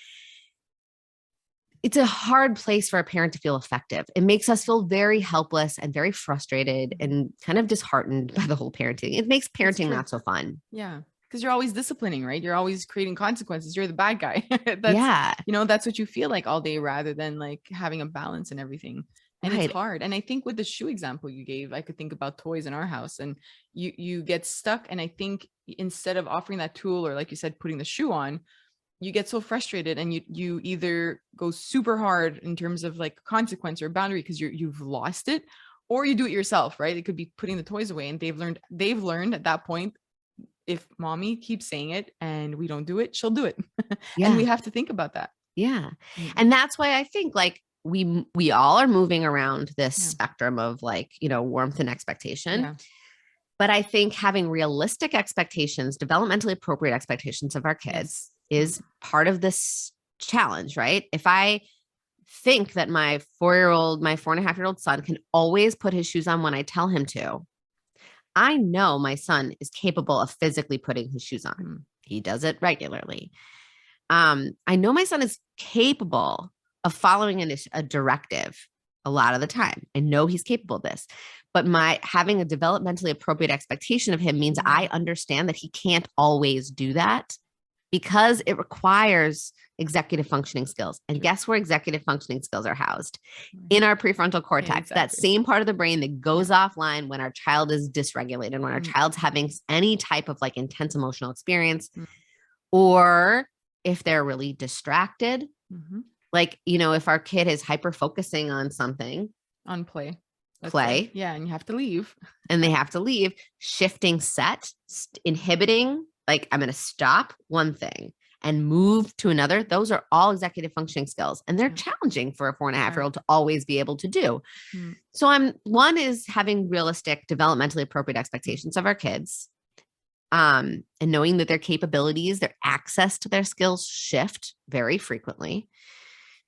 it's a hard place for a parent to feel effective. It makes us feel very helpless and very frustrated and kind of disheartened by the whole parenting. It makes parenting not so fun. Yeah. Because you're always disciplining, right? You're always creating consequences. You're the bad guy. That's what you feel like all day, rather than like having a balance and everything. And it's hard. And I think with the shoe example you gave, I could think about toys in our house, and you get stuck. And I think instead of offering that tool, or like you said, putting the shoe on, you get so frustrated and you either go super hard in terms of like consequence or boundary because you've lost it, or you do it yourself, right? It could be putting the toys away, and they've learned at that point, if mommy keeps saying it and we don't do it, she'll do it. And we have to think about that. Yeah. And that's why I think like we all are moving around this spectrum of like, warmth and expectation. Yeah. But I think having realistic expectations, developmentally appropriate expectations of our kids, is part of this challenge, right? If I think that my 4.5-year-old son can always put his shoes on when I tell him to, I know my son is capable of physically putting his shoes on. He does it regularly. I know my son is capable of following a directive a lot of the time. I know he's capable of this, but my having a developmentally appropriate expectation of him means I understand that he can't always do that because it requires executive functioning skills. And guess where executive functioning skills are housed? In our prefrontal cortex, that same part of the brain that goes offline when our child is dysregulated, when our child's having any type of like intense emotional experience, or if they're really distracted. Like, you know, if our kid is hyper focusing on something, on play. Yeah. And you have to leave. And they have to leave, shifting set, inhibiting, like I'm going to stop one thing and move to another. Those are all executive functioning skills. And they're challenging for a 4.5-year-old to always be able to do. So one is having realistic, developmentally appropriate expectations of our kids. And knowing that their capabilities, their access to their skills shift very frequently.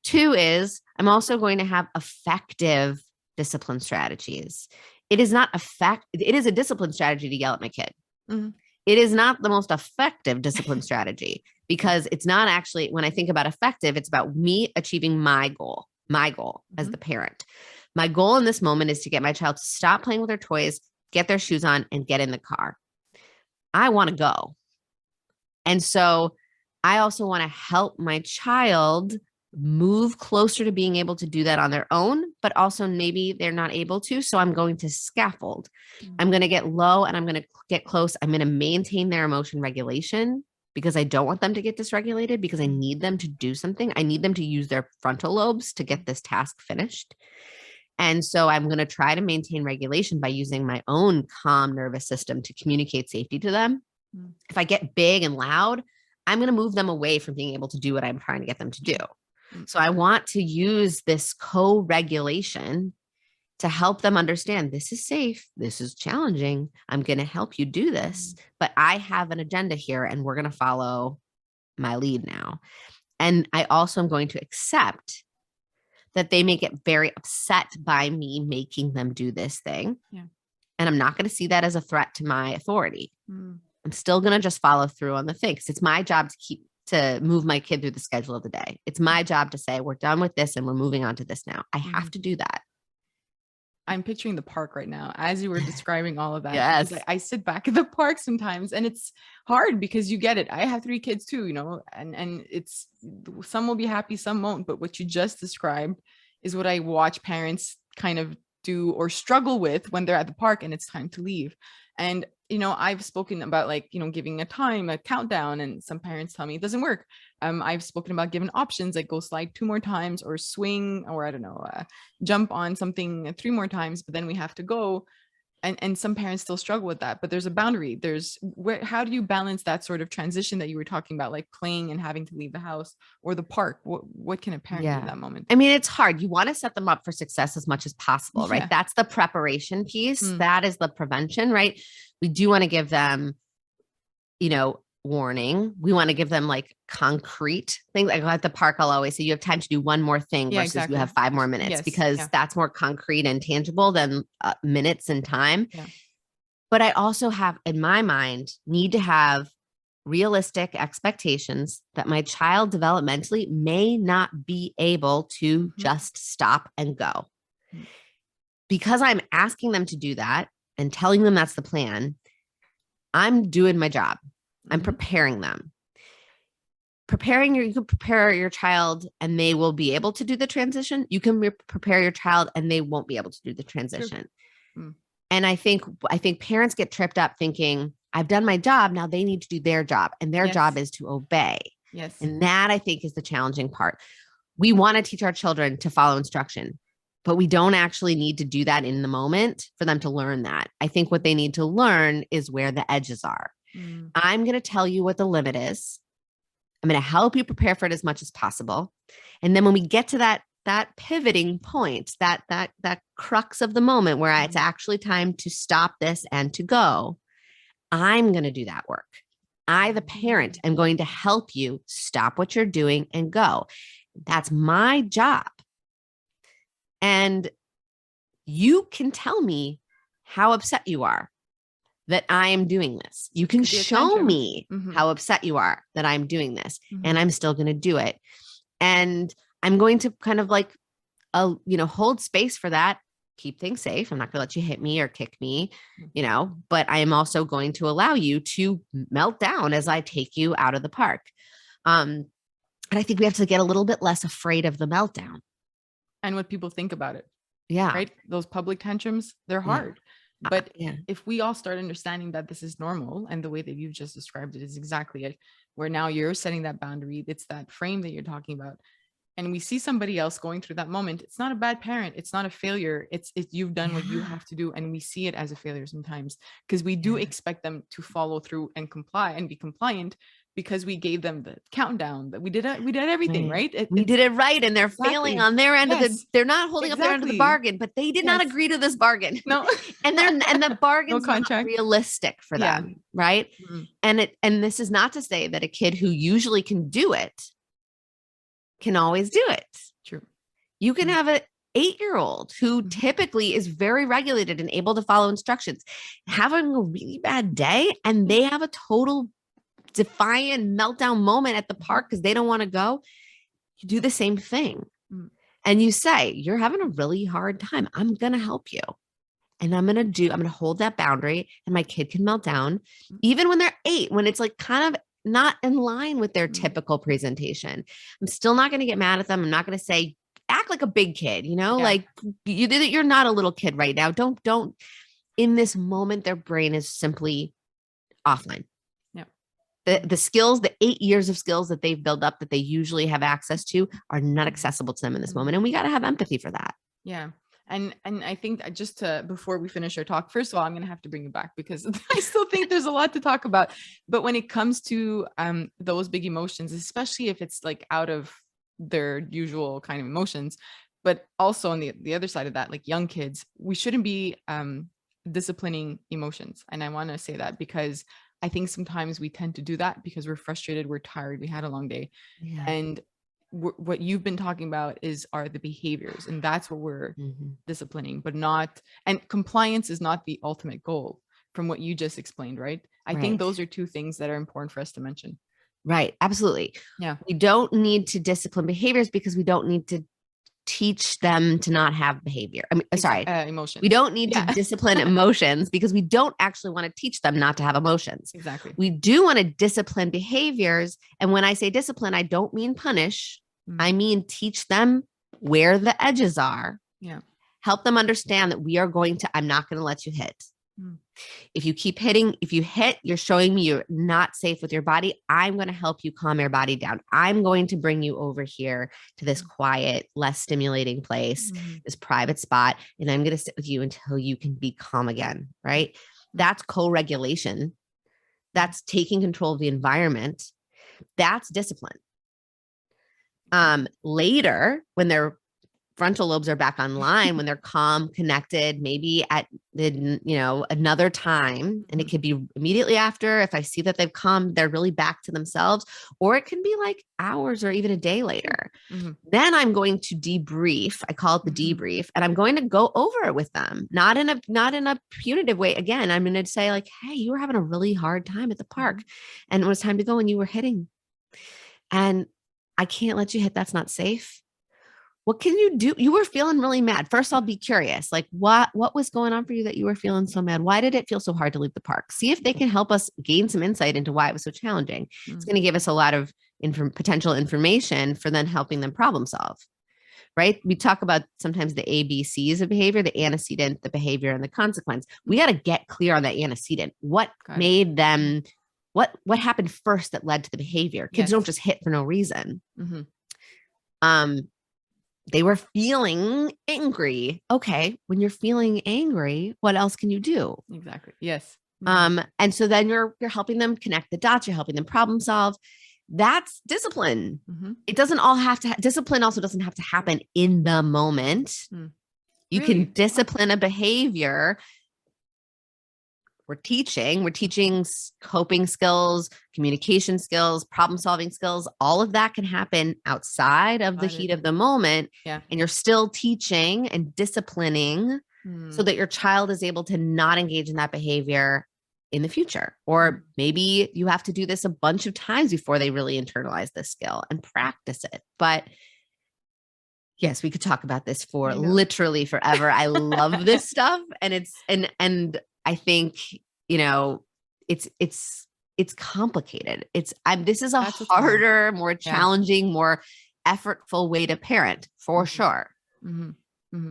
2 is I'm also going to have effective discipline strategies. It is a discipline strategy to yell at my kid. It is not the most effective discipline strategy because it's not actually, when I think about effective, it's about me achieving my goal as the parent. My goal in this moment is to get my child to stop playing with their toys, get their shoes on, and get in the car. I want to go. And so I also want to help my child move closer to being able to do that on their own, but also maybe they're not able to. So I'm going to scaffold. I'm going to get low and I'm going to get close. I'm going to maintain their emotion regulation because I don't want them to get dysregulated because I need them to do something. I need them to use their frontal lobes to get this task finished. And so I'm going to try to maintain regulation by using my own calm nervous system to communicate safety to them. If I get big and loud, I'm going to move them away from being able to do what I'm trying to get them to do. So I want to use this co-regulation to help them understand this is safe. This is challenging. I'm going to help you do this, but I have an agenda here and we're going to follow my lead now. And I also am going to accept that they may get very upset by me making them do this thing. And I'm not going to see that as a threat to my authority. I'm still going to just follow through on the thing because it's my job to move my kid through the schedule of the day. It's my job to say, we're done with this and we're moving on to this now. I have to do that. I'm picturing the park right now as you were describing all of that. Yes. I sit back at the park sometimes and it's hard because you get it. I have 3 kids too, you know, and it's, some will be happy, some won't. But what you just described is what I watch parents kind of do or struggle with when they're at the park and it's time to leave. And, you know, I've spoken about like, you know, giving a time, a countdown, and some parents tell me it doesn't work. I've spoken about giving options like go slide 2 more times or swing, or I don't know, jump on something 3 more times, but then we have to go. And some parents still struggle with that, but there's a boundary. How do you balance that sort of transition that you were talking about, like playing and having to leave the house or the park? What can a parent do in that moment? I mean, it's hard. You want to set them up for success as much as possible, right? That's the preparation piece. That is the prevention, right? We do want to give them, you know, warning. We want to give them like concrete things. Like at the park, I'll always say you have time to do one more thing versus you have 5 more minutes because that's more concrete and tangible than minutes and time. But I also have in my mind need to have realistic expectations that my child developmentally may not be able to just stop and go. Because I'm asking them to do that and telling them that's the plan, I'm doing my job. I'm preparing them. You can prepare your child and they will be able to do the transition. You can prepare your child and they won't be able to do the transition. And I think parents get tripped up thinking, I've done my job. Now they need to do their job and their job is to obey. And that I think is the challenging part. We want to teach our children to follow instruction, but we don't actually need to do that in the moment for them to learn that. I think what they need to learn is where the edges are. I'm going to tell you what the limit is. I'm going to help you prepare for it as much as possible. And then when we get to that pivoting point, that crux of the moment where it's actually time to stop this and to go, I'm going to do that work. I, the parent, am going to help you stop what you're doing and go. That's my job. And you can tell me how upset you are that I am doing this. You can show me how upset you are that I'm doing this, and I'm still going to do it. And I'm going to kind of like, hold space for that. Keep things safe. I'm not going to let you hit me or kick me, but I am also going to allow you to melt down as I take you out of the park. And I think we have to get a little bit less afraid of the meltdown. And what people think about it. Yeah. Right. Those public tantrums, they're hard. But if we all start understanding that this is normal, and the way that you've just described it is exactly it, where now you're setting that boundary, it's that frame that you're talking about. And we see somebody else going through that moment. It's not a bad parent. It's not a failure. It's you've done what you have to do. And we see it as a failure sometimes because we do expect them to follow through and comply and be compliant because we gave them the countdown that we did everything right. We did it right, and they're failing on their end of they're not holding up their end of the bargain, but they did not agree to this bargain. No, and the bargain's not realistic for them, right? And this is not to say that a kid who usually can do it can always do it. True. You can have an 8-year-old who typically is very regulated and able to follow instructions, having a really bad day, and they have a total defiant meltdown moment at the park because they don't want to go. You do the same thing. And you say, you're having a really hard time. I'm going to help you. And I'm going to hold that boundary, and my kid can melt down even when they're 8, when it's like kind of not in line with their typical presentation. I'm still not going to get mad at them. I'm not going to say, act like a big kid, like you're not a little kid right now. Don't in this moment, their brain is simply offline. The skills, the 8 years of skills that they've built up that they usually have access to are not accessible to them in this moment. And we got to have empathy for that. Yeah. And I think just before we finish our talk, first of all, I'm going to have to bring you back because I still think there's a lot to talk about. But when it comes to those big emotions, especially if it's like out of their usual kind of emotions, but also on the other side of that, like young kids, we shouldn't be disciplining emotions. And I want to say that because I think sometimes we tend to do that because we're frustrated, we're tired, we had a long day. And what you've been talking about are the behaviors, and that's what we're disciplining, but not, and compliance is not the ultimate goal from what you just explained, right? I think those are two things that are important for us to mention. Right. Absolutely. Yeah. We don't need to discipline behaviors because we don't need to teach them to not have behavior. Emotions. We don't need to discipline emotions because we don't actually want to teach them not to have emotions. Exactly. We do want to discipline behaviors. And when I say discipline, I don't mean punish. I mean, teach them where the edges are. Yeah. Help them understand that I'm not going to let you hit. If you keep hitting, if you hit, you're showing me you're not safe with your body. I'm going to help you calm your body down. I'm going to bring you over here to this quiet, less stimulating place, this private spot, and I'm going to sit with you until you can be calm again, right? That's co-regulation. That's taking control of the environment. That's discipline. Later, when their frontal lobes are back online, when they're calm, connected, maybe at another time, and it could be immediately after, if I see that they've calmed, they're really back to themselves, or it can be like hours or even a day later. Then I'm going to debrief. I call it the debrief, and I'm going to go over it with them, not in a punitive way. Again, I'm going to say like, hey, you were having a really hard time at the park, and it was time to go, and you were hitting, and I can't let you hit. That's not safe. What can you do? You were feeling really mad. First, I'll be curious, like what was going on for you that you were feeling so mad? Why did it feel so hard to leave the park? See if they can help us gain some insight into why it was so challenging. It's going to give us a lot of potential information for then helping them problem solve, right? We talk about sometimes the ABCs of behavior, the antecedent, the behavior, and the consequence. We got to get clear on that antecedent. What made them, what happened first that led to the behavior? Kids don't just hit for no reason. They were feeling angry. Okay. When you're feeling angry, what else can you do? Exactly. Yes. And so then you're helping them connect the dots. You're helping them problem solve. That's discipline. It doesn't all have to, discipline also doesn't have to happen in the moment. You can discipline a behavior teaching coping skills, communication skills, problem solving skills. All of that can happen outside of the heat of the moment. Yeah. And you're still teaching and disciplining so that your child is able to not engage in that behavior in the future. Or maybe you have to do this a bunch of times before they really internalize this skill and practice it. But yes, we could talk about this for literally forever. I love this stuff. And and I think, it's complicated. This is a harder, more challenging, more effortful way to parent for sure.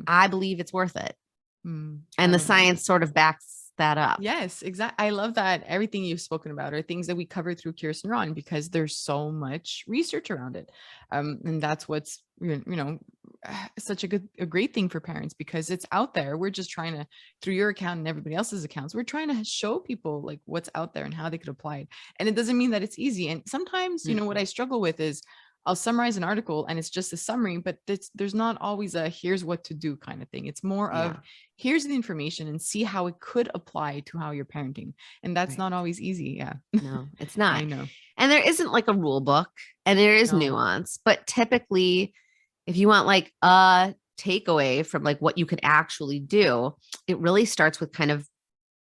I believe it's worth it. And the science sort of backs that up. Yes, exactly. I love that everything you've spoken about are things that we covered through Curious Neuron because there's so much research around it. And that's what's, such a great thing for parents because it's out there. We're just trying to, through your account and everybody else's accounts, we're trying to show people like what's out there and how they could apply it. And it doesn't mean that it's easy. And sometimes, what I struggle with is I'll summarize an article and it's just a summary, but there's not always a here's what to do kind of thing. It's more of here's the information and see how it could apply to how you're parenting. And that's not always easy. Yeah. No, it's not. I know. And there isn't like a rule book and there is nuance, but typically if you want like a takeaway from like what you could actually do, it really starts with kind of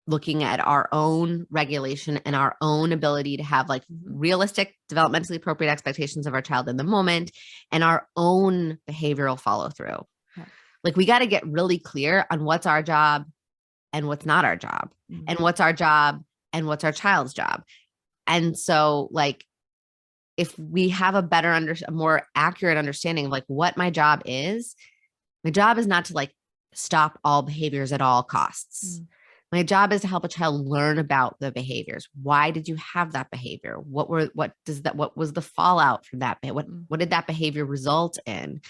looking at our own regulation and our own ability to have like realistic, developmentally appropriate expectations of our child in the moment and our own behavioral follow through. Yeah. Like we got to get really clear on what's our job and what's not our job and what's our job and what's our child's job. And so like, if we have a more accurate understanding of like what my job is not to like stop all behaviors at all costs. My job is to help a child learn about the behaviors. Why did you have that behavior? What was the fallout from that? What did that behavior result in?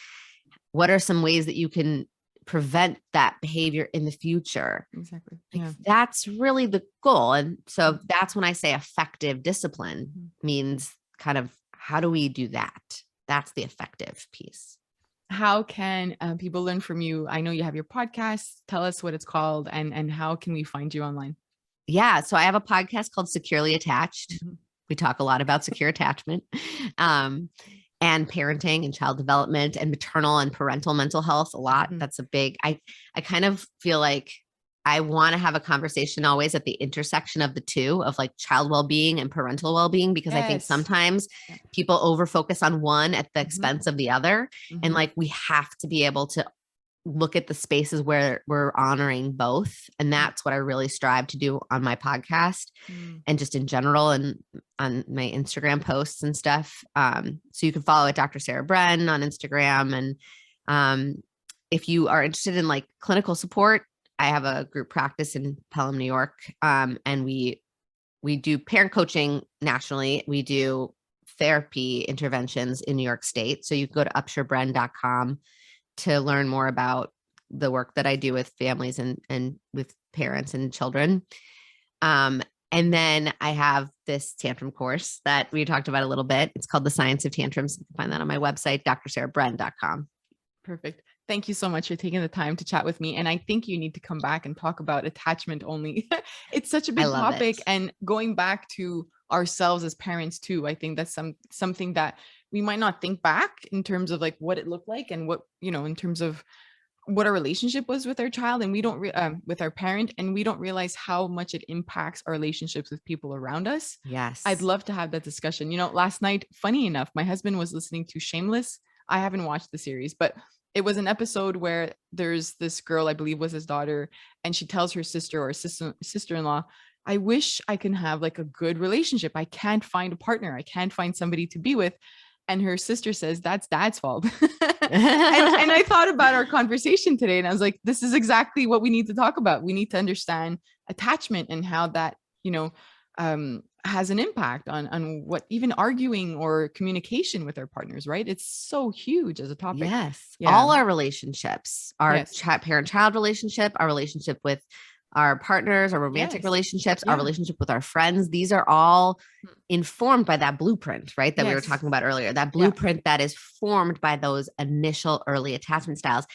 What are some ways that you can prevent that behavior in the future? Exactly. That's really the goal. And so that's when I say effective discipline means kind of how do we do that? That's the effective piece. How can people learn from you? I know you have your podcast. Tell us what it's called and how can we find you online? Yeah. So I have a podcast called Securely Attached. We talk a lot about secure attachment and parenting and child development and maternal and parental mental health a lot. That's a big, I kind of feel like I want to have a conversation always at the intersection of the two of like child well-being and parental well-being, because I think sometimes people over-focus on one at the expense of the other. And like, we have to be able to look at the spaces where we're honoring both. And that's what I really strive to do on my podcast and just in general and on my Instagram posts and stuff. So you can follow at Dr. Sarah Bren on Instagram. And if you are interested in like clinical support, I have a group practice in Pelham, New York. And we do parent coaching nationally. We do therapy interventions in New York State. So you can go to upshurebren.com to learn more about the work that I do with families and with parents and children. And then I have this tantrum course that we talked about a little bit. It's called The Science of Tantrums. You can find that on my website, drsarahbren.com. Perfect. Thank you so much for taking the time to chat with me. And I think you need to come back and talk about attachment only. It's such a big topic. And going back to ourselves as parents too, I think that's something that we might not think back in terms of like what it looked like and what, in terms of what our relationship was with our child and we don't with our parent, and we don't realize how much it impacts our relationships with people around us. Yes. I'd love to have that discussion. Last night, funny enough, my husband was listening to Shameless. I haven't watched the series, but it was an episode where there's this girl, I believe was his daughter, and she tells her sister or sister-in-law, I wish I can have like a good relationship. I can't find a partner. I can't find somebody to be with. And her sister says, that's dad's fault. and I thought about our conversation today and I was like, this is exactly what we need to talk about. We need to understand attachment and how that, has an impact on what even arguing or communication with our partners, right? It's so huge as a topic. Yes. Yeah. All our relationships, our parent-child relationship, our relationship with our partners, our romantic relationships, our relationship with our friends. These are all informed by that blueprint, right? That we were talking about earlier, that blueprint that is formed by those initial early attachment styles.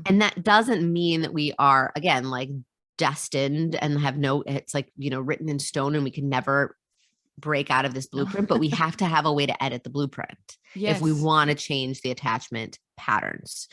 And that doesn't mean that we are, again, like destined and have it's like, written in stone and we can never break out of this blueprint, but we have to have a way to edit the blueprint if we Yes. want to change the attachment patterns.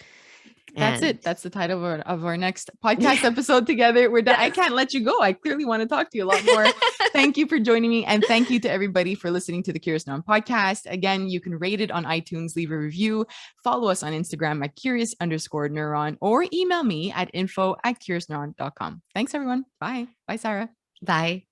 That's And it. That's the title of our next podcast episode together. We're done. Yes. I can't let you go. I clearly want to talk to you a lot more. Thank you for joining me. And thank you to everybody for listening to the Curious Neuron podcast. Again, you can rate it on iTunes, leave a review, follow us on Instagram at curious_neuron, or email me at info@curiousneuron.com. Thanks, everyone. Bye. Bye, Sarah. Bye.